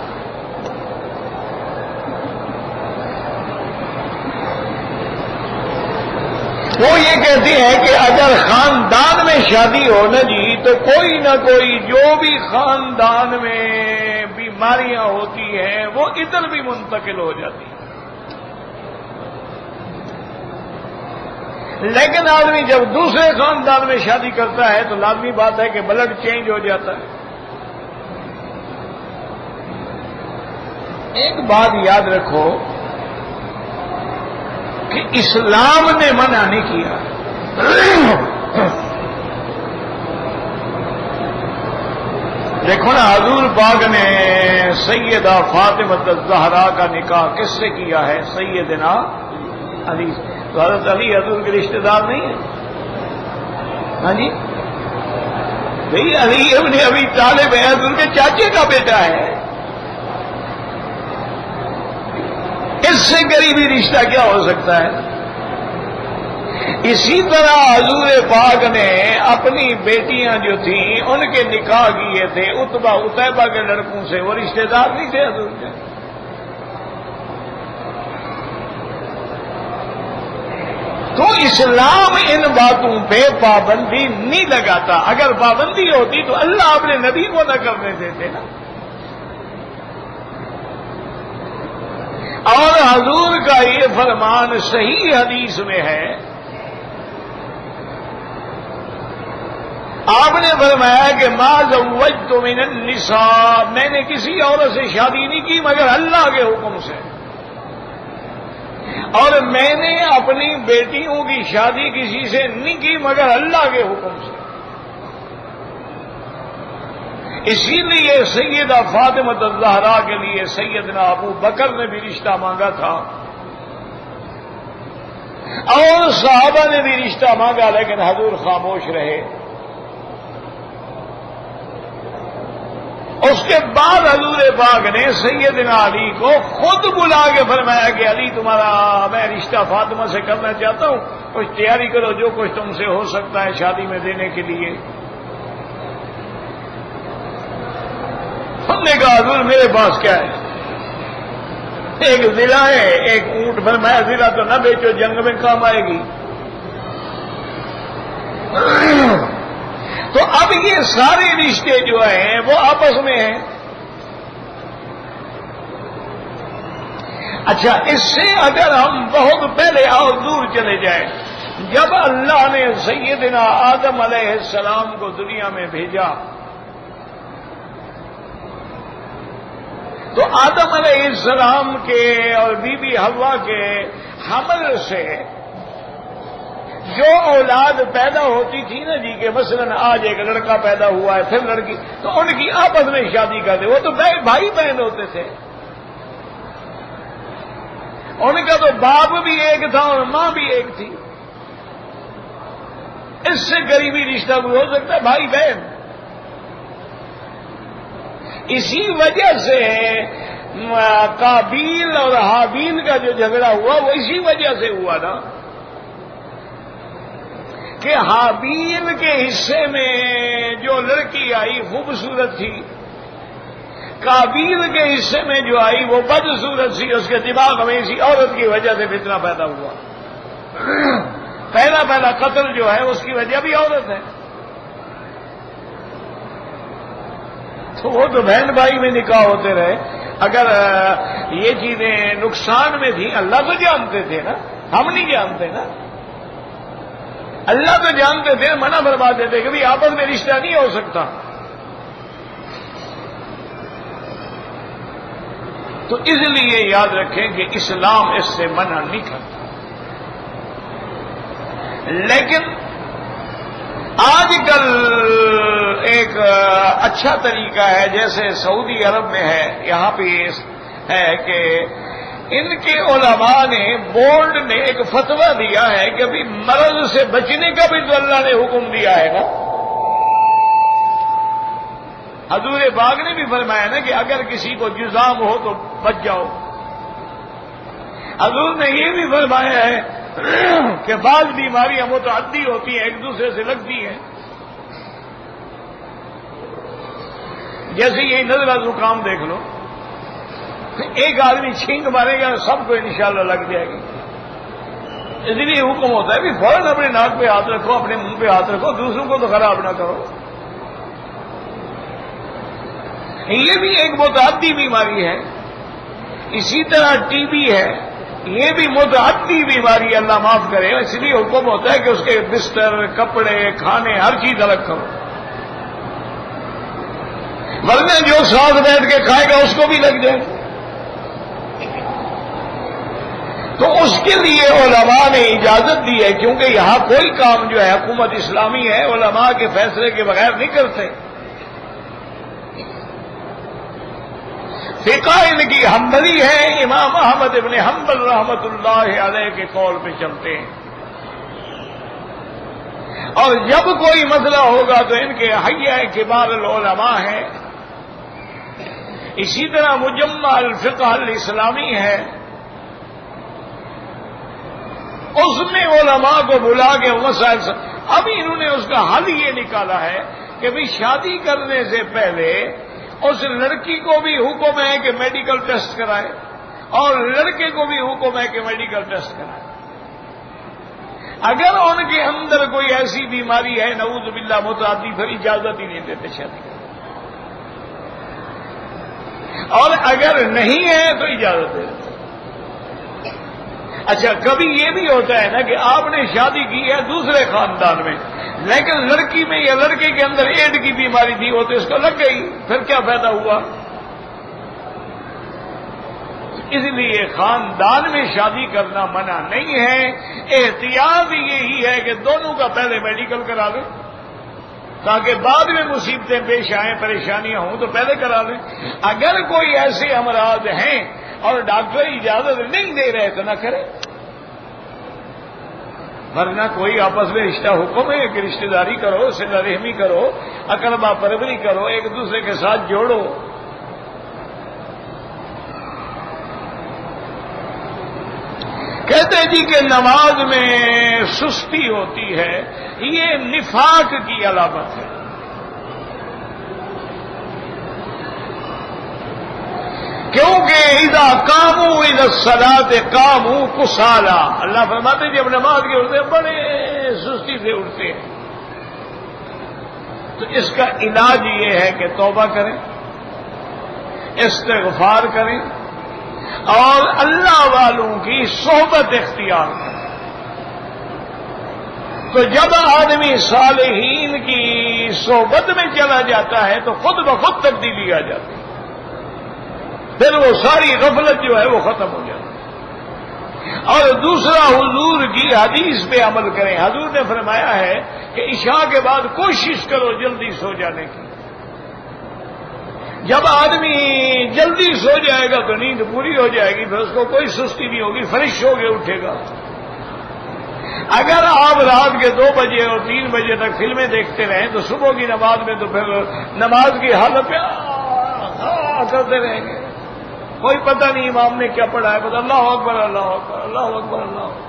وہ یہ کہتے ہیں کہ اگر خاندان میں شادی ہو نا جی تو کوئی نہ کوئی جو بھی خاندان میں بیماریاں ہوتی ہیں وہ ادھر بھی منتقل ہو جاتی ہیں. لیکن آدمی جب دوسرے خاندان میں شادی کرتا ہے تو لازمی بات ہے کہ بلڈ چینج ہو جاتا ہے. ایک بات یاد رکھو کہ اسلام نے منع نہیں کیا. دیکھو نا حضور پاک نے سیدہ فاطمہ الزہرا کا نکاح کس سے کیا ہے؟ سیدنا علی. تو حضرت علی حضور کے رشتہ دار نہیں ہیں؟ ہاں جی بھئی علی ابن ابی طالب ہے، حضور کے چاچے کا بیٹا ہے. اس سے قریبی رشتہ کیا ہو سکتا ہے؟ اسی طرح حضور پاک نے اپنی بیٹیاں جو تھیں ان کے نکاح کیے تھے عتبہ عتیبہ کے لڑکوں سے. وہ رشتہ دار نہیں تھے حضور کے. تو اسلام ان باتوں پہ پابندی نہیں لگاتا. اگر پابندی ہوتی تو اللہ اپنے نبی کو نہ کرنے دیتے نا. اور حضور کا یہ فرمان صحیح حدیث میں ہے. آپ نے فرمایا کہ ما زوجت من النساء، میں نے کسی عورت سے شادی نہیں کی مگر اللہ کے حکم سے، اور میں نے اپنی بیٹیوں کی شادی کسی سے نہیں کی مگر اللہ کے حکم سے. اسی لیے سیدہ فاطمہ الزہرا کے لیے سیدنا ابو بکر نے بھی رشتہ مانگا تھا اور صحابہ نے بھی رشتہ مانگا، لیکن حضور خاموش رہے. اس کے بعد حضور پاک نے سیدنا علی کو خود بلا کے فرمایا کہ علی تمہارا میں رشتہ فاطمہ سے کرنا چاہتا ہوں، کچھ تیاری کرو، جو کچھ تم سے ہو سکتا ہے شادی میں دینے کے لیے. ہم نے کہا حضور میرے پاس کیا ہے؟ ایک ضلع ہے، ایک اونٹ. فرمایا ضلع تو نہ بیچو، جنگ میں کام آئے گی. تو اب یہ سارے رشتے جو ہیں وہ آپس میں ہیں. اچھا، اس سے اگر ہم بہت پہلے اور دور چلے جائیں، جب اللہ نے سیدنا آدم علیہ السلام کو دنیا میں بھیجا تو آدم علیہ السلام کے اور بی بی حوا کے حمل سے جو اولاد پیدا ہوتی تھی نا جی، کہ مثلا آج ایک لڑکا پیدا ہوا ہے پھر لڑکی، تو ان کی آپس میں شادی کرتے. وہ تو بھائی بہن ہوتے تھے. ان کا تو باپ بھی ایک تھا اور ماں بھی ایک تھی. اس سے قریبی رشتہ بھی ہو سکتا ہے بھائی بہن. اسی وجہ سے قابیل اور حابیل کا جو جھگڑا ہوا وہ اسی وجہ سے ہوا نا کہ حابیل کے حصے میں جو لڑکی آئی خوبصورت تھی، قابیل کے حصے میں جو آئی وہ بدصورت تھی. اس کے دماغ میں اسی عورت کی وجہ سے فتنہ پیدا ہوا. پہلا قتل جو ہے اس کی وجہ بھی عورت ہے. تو وہ تو بہن بھائی میں نکاح ہوتے رہے. اگر یہ چیزیں نقصان میں تھیں اللہ تو جانتے تھے نا، ہم نہیں جانتے نا. اللہ تو جانتے تھے، منع فرما دیتے کہ بھی آپس میں رشتہ نہیں ہو سکتا. تو اس لیے یاد رکھیں کہ اسلام اس سے منع نہیں کرتا. لیکن آج کل ایک اچھا طریقہ ہے، جیسے سعودی عرب میں ہے، یہاں پہ ہے کہ ان کے علماء نے بورڈ نے ایک فتویٰ دیا ہے کہ ابھی مرض سے بچنے کا بھی تو اللہ نے حکم دیا ہے نا. حضور پاک نے بھی فرمایا نا کہ اگر کسی کو جذام ہو تو بچ جاؤ. حضور نے یہ بھی فرمایا ہے کہ بعض بیماریاں متعدی ہوتی ہیں، ایک دوسرے سے لگتی ہیں. جیسے یہ نزلہ زکام دیکھ لو، ایک آدمی چھینک مارے گا سب کو انشاءاللہ لگ جائے گی. اس لیے حکم ہوتا ہے کہ فوراً اپنے ناک پہ ہاتھ رکھو، اپنے منہ پہ ہاتھ رکھو، دوسروں کو تو خراب نہ کرو۔ یہ بھی ایک متعدی بیماری ہے، اسی طرح ٹی بی ہے، یہ بھی متعدی بیماری، اللہ معاف کرے، اس لیے حکم ہوتا ہے کہ اس کے بستر، کپڑے، کھانے، ہر چیز الگ کرو، ورنہ جو ساتھ بیٹھ کے کھائے گا اس کو بھی لگ جائے۔ تو اس کے لیے علماء نے اجازت دی ہے، کیونکہ یہاں کوئی کام جو ہے حکومت اسلامی ہے علماء کے فیصلے کے بغیر نہیں کرتے۔ فقہ ان کی حنبلی ہے، امام احمد ابن حنبل رحمت اللہ علیہ کے قول پہ چلتے ہیں، اور جب کوئی مسئلہ ہوگا تو ان کے حیہ کبار العلماء ہیں۔ اسی طرح مجمع الفقہ الاسلامی ہے، اس میں علماء کو بلا کے مسائل ابھی انہوں نے اس کا حل یہ نکالا ہے کہ بھی شادی کرنے سے پہلے اس لڑکی کو بھی حکم ہے کہ میڈیکل ٹیسٹ کرائے، اور لڑکے کو بھی حکم ہے کہ میڈیکل ٹیسٹ کرائے۔ اگر ان کے اندر کوئی ایسی بیماری ہے نعوذ باللہ متعدی، پھر اجازت ہی نہیں دیتے شادی کرنے، اور اگر نہیں ہے تو اجازت دیتے۔ اچھا، کبھی یہ بھی ہوتا ہے نا کہ آپ نے شادی کی ہے دوسرے خاندان میں، لیکن لڑکی میں یا لڑکے کے اندر ایڈ کی بیماری تھی، وہ تو اس کو لگ گئی، پھر کیا فائدہ ہوا؟ اس لیے خاندان میں شادی کرنا منع نہیں ہے، احتیاط یہی ہے کہ دونوں کا پہلے میڈیکل کرا لیں، تاکہ بعد میں مصیبتیں پیش آئیں، پریشانیاں ہوں تو پہلے کرا لیں۔ اگر کوئی ایسے امراض ہیں اور ڈاکٹر اجازت نہیں دے رہے تو نہ کرے، ورنہ کوئی آپس میں رشتہ حکم ہے کہ رشتہ داری کرو، صلہ رحمی کرو، اقربا پروری کرو، ایک دوسرے کے ساتھ جوڑو۔ کہتے جی کہ نماز میں سستی ہوتی ہے، یہ نفاق کی علامت ہے۔ کیونکہ اذا قاموا الى الصلاة قاموا کسالى، اللہ فرماتے ہیں جب نماز کے اٹھتے ہیں بڑے سستی سے اٹھتے ہیں۔ تو اس کا علاج یہ ہے کہ توبہ کریں، استغفار کریں، اور اللہ والوں کی صحبت اختیار کریں۔ تو جب آدمی صالحین کی صحبت میں چلا جاتا ہے تو خود بخود تبدیلی آ جاتی ہے، پھر وہ ساری غفلت جو ہے وہ ختم ہو جاتی ہے۔ اور دوسرا، حضور کی حدیث پہ عمل کریں۔ حضور نے فرمایا ہے کہ عشاء کے بعد کوشش کرو جلدی سو جانے کی۔ جب آدمی جلدی سو جائے گا تو نیند پوری ہو جائے گی، پھر اس کو کوئی سستی نہیں ہوگی، فریش ہو کے اٹھے گا۔ اگر آپ رات کے 2 بجے اور 3 بجے تک فلمیں دیکھتے رہیں تو صبح کی نماز میں تو پھر نماز کی حالت پہ کرتے رہیں گے، کوئی پتہ نہیں امام نے کیا پڑھا ہے، بس اللہ اکبر اللہ اکبر اللہ اکبر اللہ اکبر۔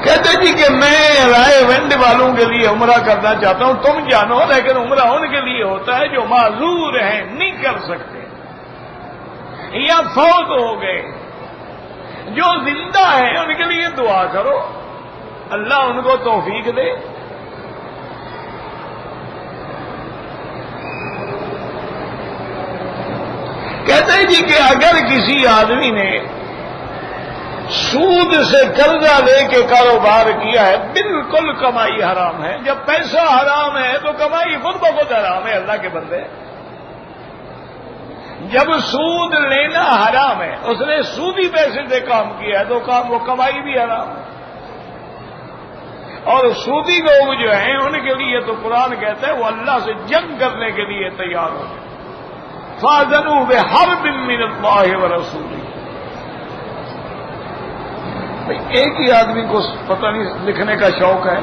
کہتے جی کہ میں رائے ونڈ والوں کے لیے عمرہ کرنا چاہتا ہوں، تم جانو، لیکن عمرہ ان کے لیے ہوتا ہے جو معذور ہیں، نہیں کر سکتے یا فوت ہو گئے۔ جو زندہ ہیں ان کے لیے دعا کرو، اللہ ان کو توفیق دے۔ کہتے ہیں جی کہ اگر کسی آدمی نے سود سے قرضہ لے کے کاروبار کیا ہے، بالکل کمائی حرام ہے۔ جب پیسہ حرام ہے تو کمائی خود بخود حرام ہے، اللہ کے بندے۔ جب سود لینا حرام ہے، اس نے سودی پیسے سے کام کیا ہے تو وہ کمائی بھی حرام ہے۔ اور سودی لوگ جو ہیں ان کے لیے تو قرآن کہتا ہے وہ اللہ سے جنگ کرنے کے لیے تیار ہو جائے۔ فَأَذَنُوا بِحَرْبٍ مِّنَ اللَّهِ وَرَسُولِهِ۔ ایک ہی آدمی کو پتہ نہیں لکھنے کا شوق ہے۔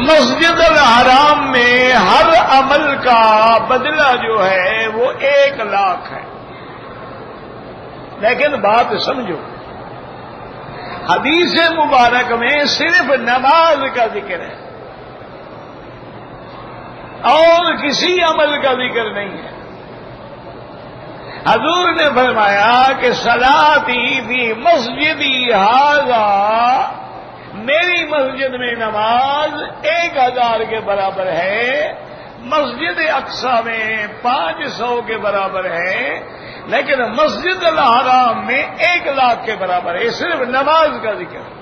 مسجد الحرام میں ہر عمل کا بدلہ جو ہے وہ 1 لاکھ ہے، لیکن بات سمجھو، حدیث مبارک میں صرف نماز کا ذکر ہے، اور کسی عمل کا ذکر نہیں ہے. حضور نے فرمایا کہ صلاتی فی مسجدی ھذا، میری مسجد میں نماز 1000 کے برابر ہے، مسجد اقصی میں 500 کے برابر ہے، لیکن مسجد الحرام میں 1,00,000 کے برابر ہے. صرف نماز کا ذکر ہے.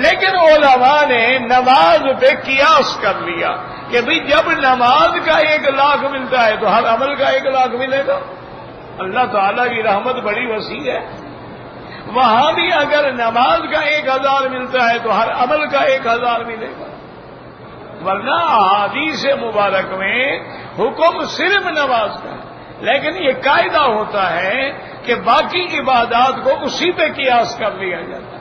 لیکن علماء نے نماز پہ قیاس کر لیا کہ بھئی جب نماز کا 1,00,000 ملتا ہے تو ہر عمل کا 1,00,000 ملے گا. اللہ تعالیٰ کی رحمت بڑی وسیع ہے. وہاں بھی اگر نماز کا 1,000 ملتا ہے تو ہر عمل کا 1,000 ملے گا. ورنہ احادیث مبارک میں حکم صرف نماز کا ہے، لیکن یہ قاعدہ ہوتا ہے کہ باقی عبادات کو اسی پہ قیاس کر لیا جاتا ہے.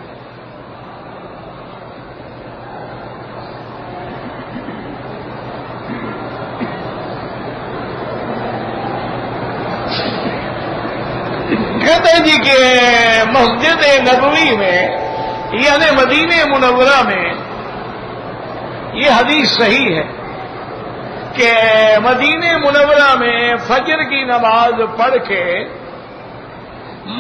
کہتے ہیں جی کہ مسجد نبوی میں یعنی مدینہ منورہ میں یہ حدیث صحیح ہے کہ مدینہ منورہ میں فجر کی نماز پڑھ کے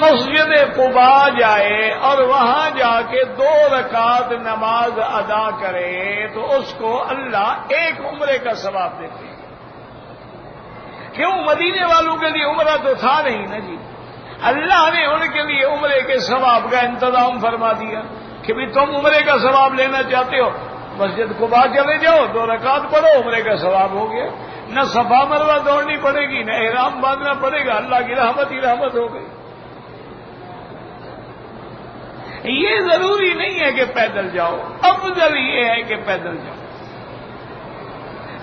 مسجد قباء جائے اور وہاں جا کے 2 رکعت نماز ادا کرے تو اس کو اللہ 1 عمرے کا ثواب دیتے ہیں. کیوں؟ مدینے والوں کے لیے عمرہ تو تھا نہیں نا جی. اللہ نے ان کے لیے عمرے کے ثواب کا انتظام فرما دیا کہ بھی تم عمرے کا ثواب لینا چاہتے ہو مسجد قباء چلے جاؤ، 2 رکعت پڑھو، عمرے کا ثواب ہو گیا. نہ صفا مروہ دوڑنی پڑے گی، نہ احرام باندھنا پڑے گا. اللہ کی رحمت ہی رحمت ہو گئی. یہ ضروری نہیں ہے کہ پیدل جاؤ، افضل یہ ہے کہ پیدل جاؤ.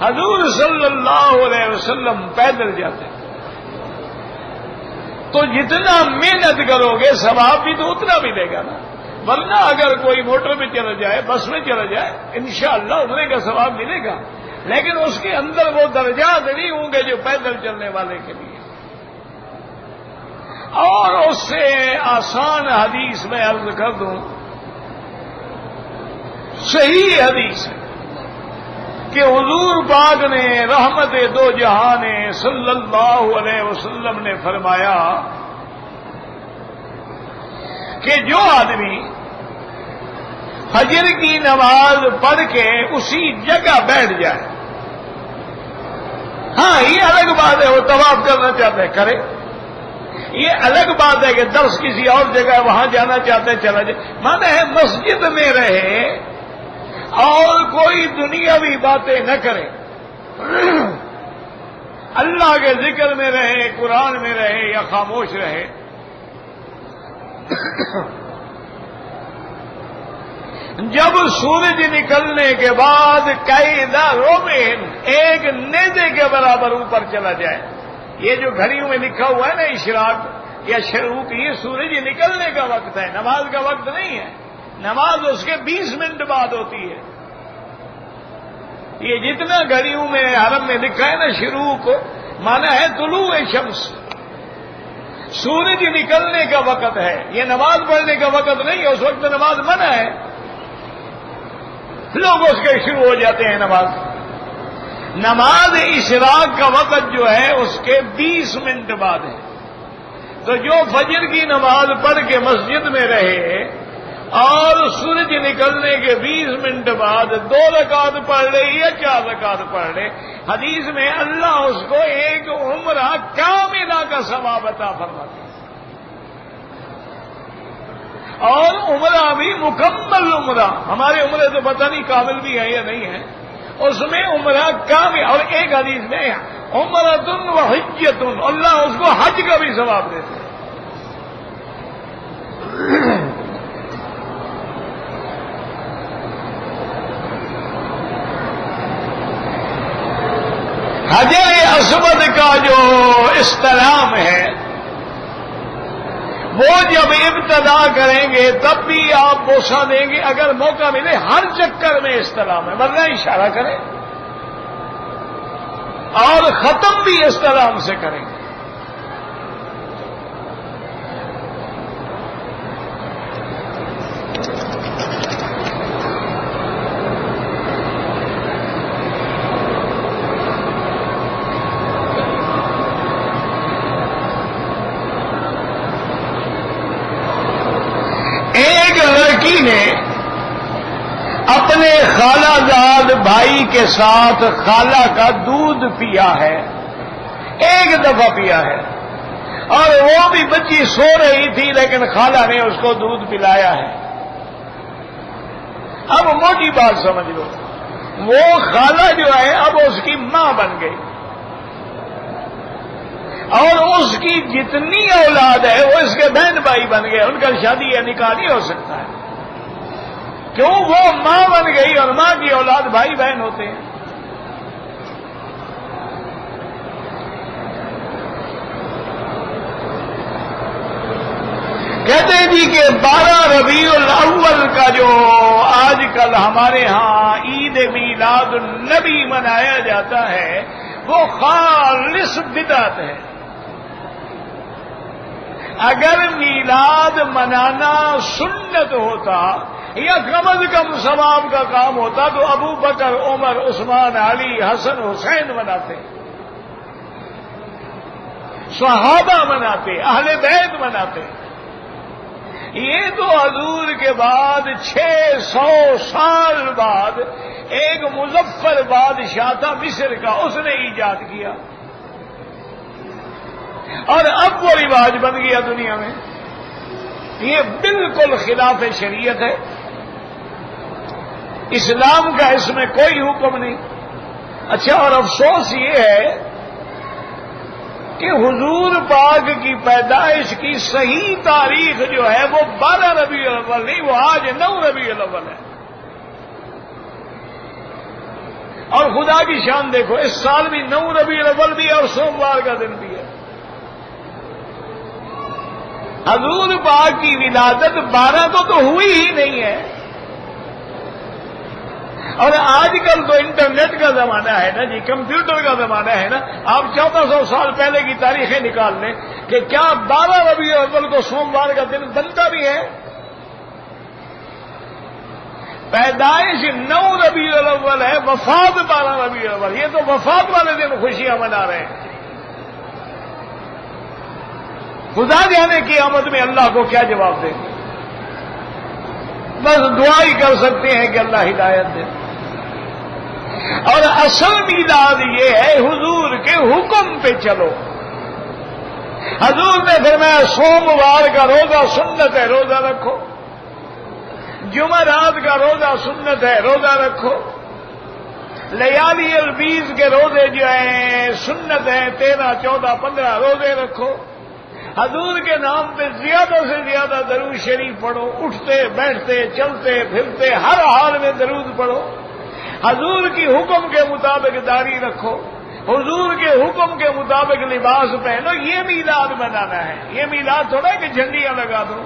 حضور صلی اللہ علیہ وسلم پیدل جاتے، تو جتنا محنت کرو گے ثواب بھی تو اتنا ملے گا نا. ورنہ اگر کوئی موٹر میں چلا جائے، بس میں چلا جائے، انشاءاللہ عمرے کا ثواب ملے گا، لیکن اس کے اندر وہ درجات نہیں ہوں گے جو پیدل چلنے والے کے لیے. اور اس سے آسان حدیث میں عرض کر دوں، صحیح حدیث ہے کہ حضور پاک نے رحمت 2 جہان صلی اللہ علیہ وسلم نے فرمایا کہ جو آدمی فجر کی نماز پڑھ کے اسی جگہ بیٹھ جائے، ہاں یہ الگ بات ہے وہ طواف کرنا چاہتا ہے کرے، یہ الگ بات ہے کہ درس کسی اور جگہ وہاں جانا چاہتا ہے چلا جائے. مانا ہے مسجد میں رہے اور کوئی دنیاوی باتیں نہ کرے، اللہ کے ذکر میں رہے، قرآن میں رہے یا خاموش رہے. جب سورج نکلنے کے بعد قیدا رومین 1 نیزے کے برابر اوپر چلا جائے، یہ جو گھڑیوں میں لکھا ہوا ہے نا اشراق یا شروق، یہ سورج نکلنے کا وقت ہے، نماز کا وقت نہیں ہے. نماز اس کے 20 منٹ بعد ہوتی ہے. یہ جتنا گھڑیوں میں حرم میں لکھا ہے نا شروق، مانا ہے طلوع شمس، سورج نکلنے کا وقت ہے. یہ نماز پڑھنے کا وقت نہیں ہے، اس وقت نماز منع ہے. لوگ اس کے شروع ہو جاتے ہیں نماز. نماز اشراق کا وقت جو ہے اس کے 20 منٹ بعد ہے. تو جو فجر کی نماز پڑھ کے مسجد میں رہے اور سورج نکلنے کے 20 منٹ بعد 2 رکعت پڑھ لے یا 4 رکعت پڑھ لے، حدیث میں اللہ اس کو 1 عمرہ کاملہ کا ثواب عطا فرماتے ہیں. اور عمرہ بھی مکمل عمرہ، ہمارے عمرے تو پتہ نہیں کامل بھی ہے یا نہیں ہے، اس میں عمرہ کامل. اور ایک حدیث میں عمرۃ و حجۃ، اللہ اس کو حج کا بھی ثواب دیتے ہیں. حجر اسود کا جو استلام ہے وہ جب ابتدا کریں گے تب بھی آپ بوسہ دیں گے اگر موقع ملے. ہر چکر میں استلام ہے، ورنہ اشارہ کریں اور ختم بھی استلام سے کریں گے. اپنے خالہ زاد بھائی کے ساتھ خالہ کا دودھ پیا ہے، ایک دفعہ پیا ہے، اور وہ بھی بچی سو رہی تھی لیکن خالہ نے اس کو دودھ پلایا ہے۔ اب موٹی بات سمجھ لو، وہ خالہ جو ہے اب اس کی ماں بن گئی، اور اس کی جتنی اولاد ہے وہ اس کے بہن بھائی بن گئے، ان کا شادی یا نکاح نہیں ہو سکتا ہے، کیوں؟ وہ ماں بن گئی اور ماں کی اولاد بھائی بہن ہوتے ہیں۔ کہتے ہیں جی کہ 12 ربیع الاول کا جو آج کل ہمارے ہاں عید میلاد النبی منایا جاتا ہے وہ خالص بدعت ہے۔ اگر میلاد منانا سنت ہوتا یا کم از کم ثواب کا کام ہوتا تو ابو بکر، عمر، عثمان، علی، حسن، حسین مناتے، صحابہ مناتے، اہل بیت مناتے۔ یہ تو حضور کے بعد 600 سال بعد ایک مظفر بادشاہ تھا مصر کا، اس نے ایجاد کیا، اور اب وہ رواج بن گیا دنیا میں۔ یہ بالکل خلاف شریعت ہے، اسلام کا اس میں کوئی حکم نہیں۔ اچھا، اور افسوس یہ ہے کہ حضور پاک کی پیدائش کی صحیح تاریخ جو ہے وہ 12 ربیع الاول نہیں، وہ آج 9 ربیع الاول ہے۔ اور خدا کی شان دیکھو، اس سال بھی 9 ربیع الاول بھی اور سوموار کا دن بھی ہے۔ حضور پاک کی ولادت 12 کو تو ہوئی ہی نہیں ہے۔ اور آج کل تو انٹرنیٹ کا زمانہ ہے نا جی، کمپیوٹر کا زمانہ ہے نا، آپ 1400 سال پہلے کی تاریخیں نکال لیں کہ کیا 12 ربیع الاول کو سوموار کا دن بنتا بھی ہے؟ پیدائش 9 ربیع الاول ہے، وفات 12 ربیع الاول، یہ تو وفات والے دن خوشیاں منا رہے ہیں۔ خدا جانے قیامت میں اللہ کو کیا جواب دیں گے، بس دعا ہی کر سکتے ہیں کہ اللہ ہدایت دے۔ اور اصل میلاد یہ ہے حضور کے حکم پہ چلو۔ حضور نے فرمایا سوموار کا روزہ سنت ہے، روزہ رکھو، جمعرات کا روزہ سنت ہے، روزہ رکھو، لیالی البیز کے روزے جو ہیں سنت ہیں، 13، 14، 15 روزے رکھو، حضور کے نام پہ زیادہ سے زیادہ درود شریف پڑھو، اٹھتے بیٹھتے چلتے پھرتے ہر حال میں درود پڑھو، حضور کی حکم کے مطابق داڑھی رکھو، حضور کے حکم کے مطابق لباس پہنو۔ یہ میلاد منانا ہے، یہ میلاد تھوڑا کہ جھنڈیاں لگا دو۔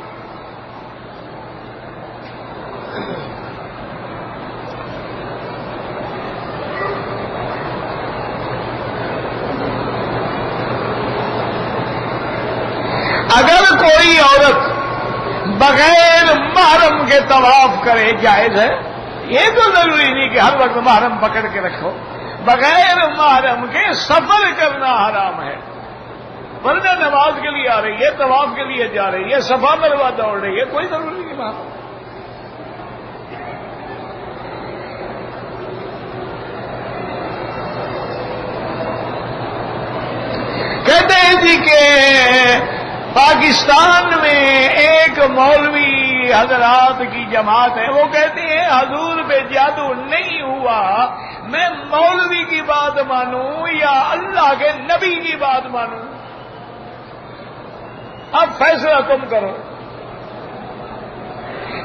اگر کوئی عورت بغیر محرم کے طواف کرے جائز ہے، یہ تو ضروری نہیں کہ ہر وقت محرم پکڑ کے رکھو، بغیر محرم کے سفر کرنا حرام ہے، ورنہ نماز کے لیے آ رہی ہے، طواف کے لیے جا رہی ہے، صفا مروا دوڑ رہی ہے، کوئی ضروری نہیں محرم۔ کہتے ہیں جی کہ پاکستان میں ایک مولوی حضرات کی جماعت ہے، وہ کہتے ہیں حضور پہ جادو نہیں ہوا، میں مولوی کی بات مانوں یا اللہ کے نبی کی بات مانوں؟ اب فیصلہ تم کرو۔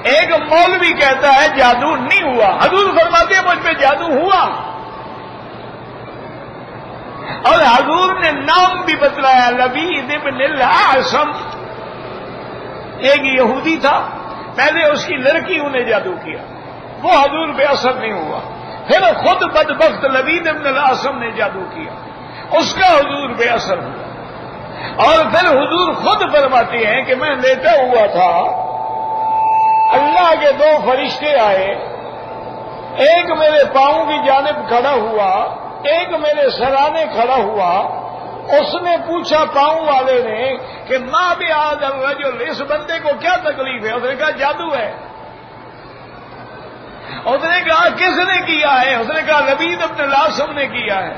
ایک مولوی کہتا ہے جادو نہیں ہوا، حضور فرماتے ہیں مجھ پہ جادو ہوا، اور حضور نے نام بھی بتلایا، لبید ابن الاعصم، ایک یہودی تھا، پہلے اس کی لڑکیوں نے جادو کیا، وہ حضور پہ اثر نہیں ہوا، پھر خود بدبخت لبید ابن الاعصم نے جادو کیا، اس کا حضور پہ اثر ہوا، اور پھر حضور خود فرماتے ہیں کہ میں لیٹا ہوا تھا، اللہ کے 2 فرشتے آئے، ایک میرے پاؤں کی جانب کھڑا ہوا، ایک میرے سرانے کھڑا ہوا، اس نے پوچھا پاؤں والے نے کہ ماں بھی آج الرجل، اس بندے کو کیا تکلیف ہے؟ اس نے کہا جادو ہے، اس نے کہا کس نے کیا ہے؟ اس نے کہا لبید بن العاصم نے کیا ہے۔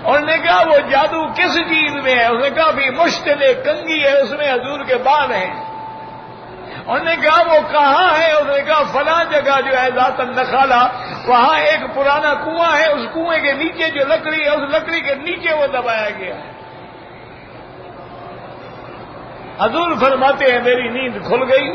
اور نے کہا وہ جادو کس چیز میں ہے؟ اس نے کہا بھی مشتل کنگھی ہے، اس میں حضور کے بال ہیں۔ انہوں نے کہا وہ کہاں ہے؟ اس نے کہا فلاں جگہ جو ہے ذات النخالہ، وہاں ایک پرانا کنواں ہے، اس کنویں کے نیچے جو لکڑی ہے، اس لکڑی کے نیچے وہ دبایا گیا ہے۔ حضور فرماتے ہیں میری نیند کھل گئی،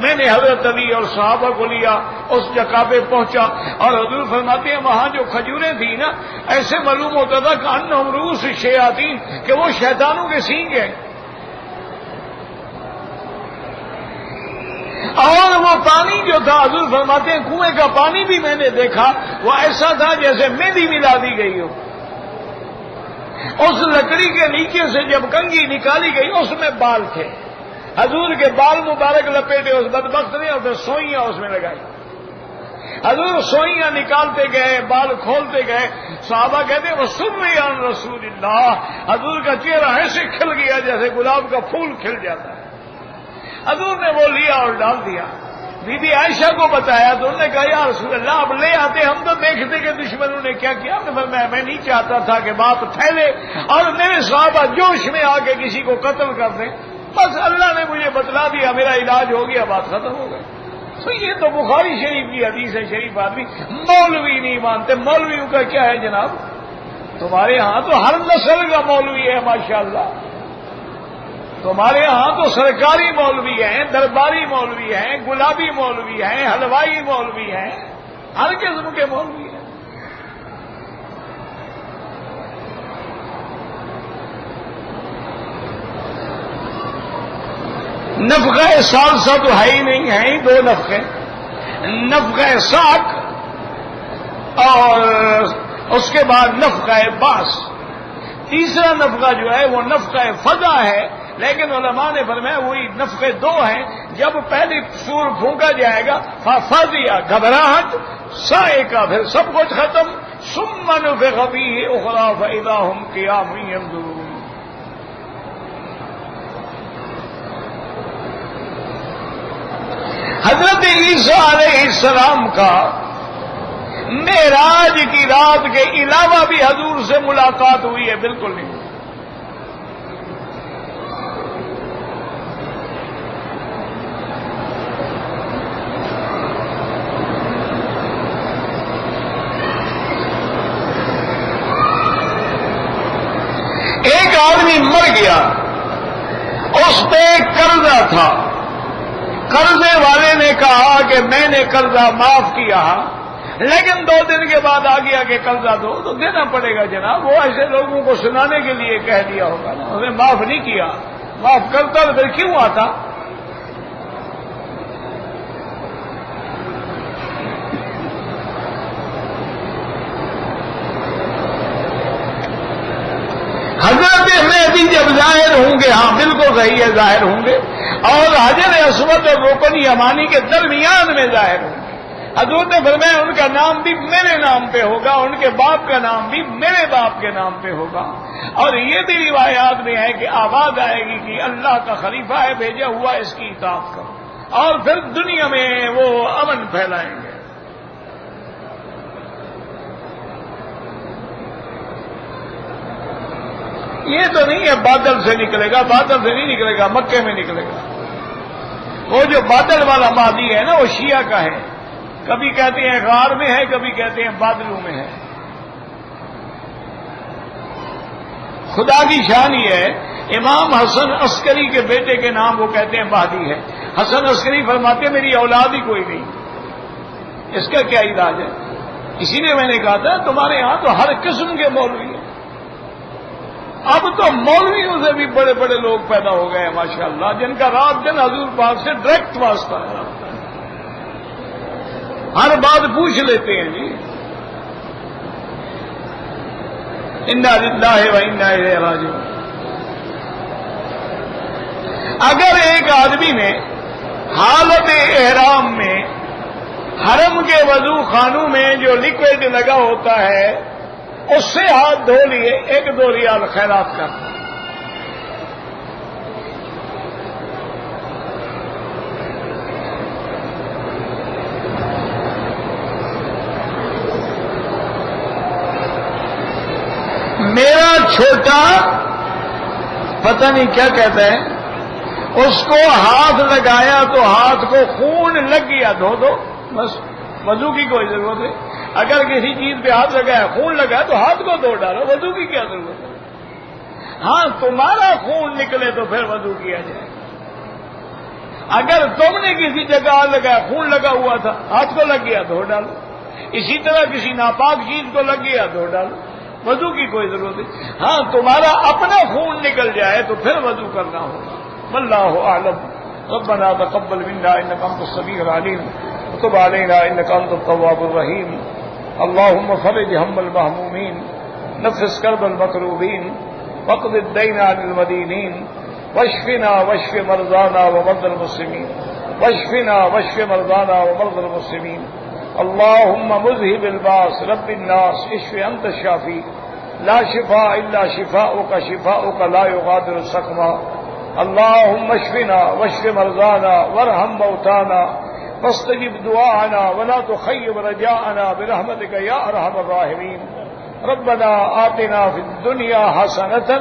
میں نے حضرت علی اور صحابہ کو لیا، اس جگہ پہ پہنچا، اور حضور فرماتے ہیں وہاں جو کھجوریں تھیں نا، ایسے معلوم ہوتا تھا کہ انہم رؤوس الشیاطین، کہ وہ شیطانوں کے سینگ ہیں۔ اور وہ پانی جو تھا، حضور فرماتے ہیں کنویں کا پانی بھی میں نے دیکھا، وہ ایسا تھا جیسے مہندی ملا دی گئی ہو۔ اس لکڑی کے نیچے سے جب کنگھی نکالی گئی اس میں بال تھے، حضور کے بال مبارک لپیٹے اس بدبخت نے، اور پھر سوئیاں اس میں لگائی۔ حضور سوئیاں نکالتے گئے، بال کھولتے گئے، صحابہ کہتے ہیں وہ سن رہی عن رسول اللہ، حضور کا چہرہ ایسے کھل گیا جیسے گلاب کا پھول کھل جاتا ہے۔ حضور نے وہ لیا اور ڈال دیا، بی بی عائشہ کو بتایا تو انہوں نے کہا یا رسول اللہ اب لے آتے، ہم تو دیکھتے کہ دشمنوں نے کیا کیا۔ میں نہیں چاہتا تھا کہ بات پھیلے اور میرے صحابہ جوش میں آ کے کسی کو قتل کر دیں، بس اللہ نے مجھے بتلا دیا، میرا علاج ہو گیا، بات ختم ہو گئی۔ تو یہ تو بخاری شریف کی حدیث ہے، شریف آدمی مولوی نہیں مانتے۔ مولویوں کا کیا ہے جناب؟ تمہارے ہاں تو ہر نسل کا مولوی ہے ماشاءاللہ، تمہارے ہاں تو سرکاری مولوی ہیں، درباری مولوی ہیں، گلابی مولوی ہیں، حلوائی مولوی ہیں، ہر قسم کے مولوی ہیں۔ نفقہ ثالثہ تو ہے ہی نہیں، ہے ہی دو نفقے، نفقہ ساق اور اس کے بعد نفقہ باس۔ تیسرا نفقہ جو ہے وہ نفقہ فضا ہے، لیکن علماء نے فرمایا وہی نفقے دو ہیں۔ جب پہلی سور پھونکا جائے گا فضیا گھبراہٹ، سائے کا پھر سب کچھ ختم، ثم نفخ فیہ اخری فاذا ھم قیام ینظرون۔ حضرت عیسیٰ علیہ السلام کا معراج کی رات کے علاوہ بھی حضور سے ملاقات ہوئی ہے؟ بالکل نہیں۔ ایک آدمی مر گیا، اس پہ قرضہ تھا، قرضے والے نے کہا کہ میں نے قرضہ معاف کیا، لیکن 2 دن کے بعد آ گیا کہ قرضہ دو، تو دینا پڑے گا جناب۔ وہ ایسے لوگوں کو سنانے کے لیے کہہ دیا ہوگا نا، اس نے معاف نہیں کیا، معاف کرتا تو پھر کیوں آتا؟ حضرت مہدی جب ظاہر ہوں گے، ہاں بالکل صحیح ہے ظاہر ہوں گے، اور حجر اسود اور رکن یمانی کے درمیان میں ظاہر ہوں گے۔ حضور نے فرمایا ان کا نام بھی میرے نام پہ ہوگا، ان کے باپ کا نام بھی میرے باپ کے نام پہ ہوگا، اور یہ بھی روایات میں ہے کہ آواز آئے گی کہ اللہ کا خلیفہ ہے بھیجا ہوا، اس کی اطاعت کرو، اور پھر دنیا میں وہ امن پھیلائیں گے۔ یہ تو نہیں ہے بادل سے نکلے گا، بادل سے نہیں نکلے گا، مکے میں نکلے گا۔ وہ جو بادل والا مہدی ہے نا وہ شیعہ کا ہے، کبھی کہتے ہیں غار میں ہے، کبھی کہتے ہیں بادلوں میں ہے۔ خدا کی شان یہ ہے، امام حسن عسکری کے بیٹے کے نام وہ کہتے ہیں مہدی ہے۔ حسن عسکری فرماتے ہیں میری اولاد ہی کوئی نہیں، اس کا کیا علاج ہے؟ اسی لیے میں نے کہا تھا تمہارے یہاں تو ہر قسم کے مولوی ہیں، اب تو مولویوں سے بھی بڑے بڑے لوگ پیدا ہو گئے ہیں ماشاءاللہ، جن کا رات دن حضور پاک سے ڈائریکٹ واسطہ ہے، ہر بات پوچھ لیتے ہیں جی۔ انا للہ و انا الیہ راجعون۔ اگر ایک آدمی نے حالت احرام میں حرم کے وضو خانوں میں جو لکوڈ لگا ہوتا ہے اس سے ہاتھ دھو لیے، 1-2 ریال خیرات کا، چھوٹا پتہ نہیں کیا کہتا ہے، اس کو ہاتھ لگایا تو ہاتھ کو خون لگ گیا، دھو دو بس، وضو کی کوئی ضرورت ہے؟ اگر کسی چیز پہ ہاتھ لگایا، خون لگا تو ہاتھ کو دھو ڈالو، وضو کی کیا ضرورت ہے؟ ہاں تمہارا خون نکلے تو پھر وضو کیا جائے۔ اگر تم نے کسی جگہ لگایا، خون لگا ہوا تھا، ہاتھ کو لگ گیا، دھو ڈالو۔ اسی طرح کسی ناپاک چیز کو لگ گیا، دھو ڈالو، وضو کی کوئی ضرورت نہیں۔ ہاں تمہارا اپنا خون نکل جائے تو پھر وضو کرنا ہوگا۔ واللہ اعلم۔ ربنا تقبل منا انك انت السميع العليم وتب علينا انك انت التواب الرحيم۔ اللهم فرج هم المهمومين، نفس كرب المكروبين، واقض الدين عن المدينين، واشفنا واشف مرضانا ومرضى المسلمين، واشفنا واشف مرضانا ومرضى المسلمين۔ اللهم مذهب الباس رب الناس اشف انت الشافي، لا شفاء الا شفاؤك، شفاؤك لا يغادر سقما۔ اللهم اشفنا واشف مرضانا وارحم موتانا واستجب دعاءنا ولا تخيب رجاءنا برحمتك يا ارحم الراحمين۔ ربنا آتنا في الدنيا حسنة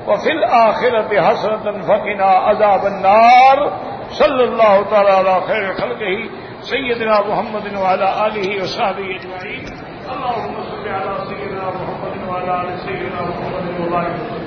وفي الآخرة حسنة وقنا عذاب النار۔ صلی اللہ تعالی علی خیر خلقہ سیدنا محمد وعلى آلہ وصحبہ اجمعین۔ اللهم صل على سيدنا محمد وعلى آل سيدنا محمد وبارك وسلم۔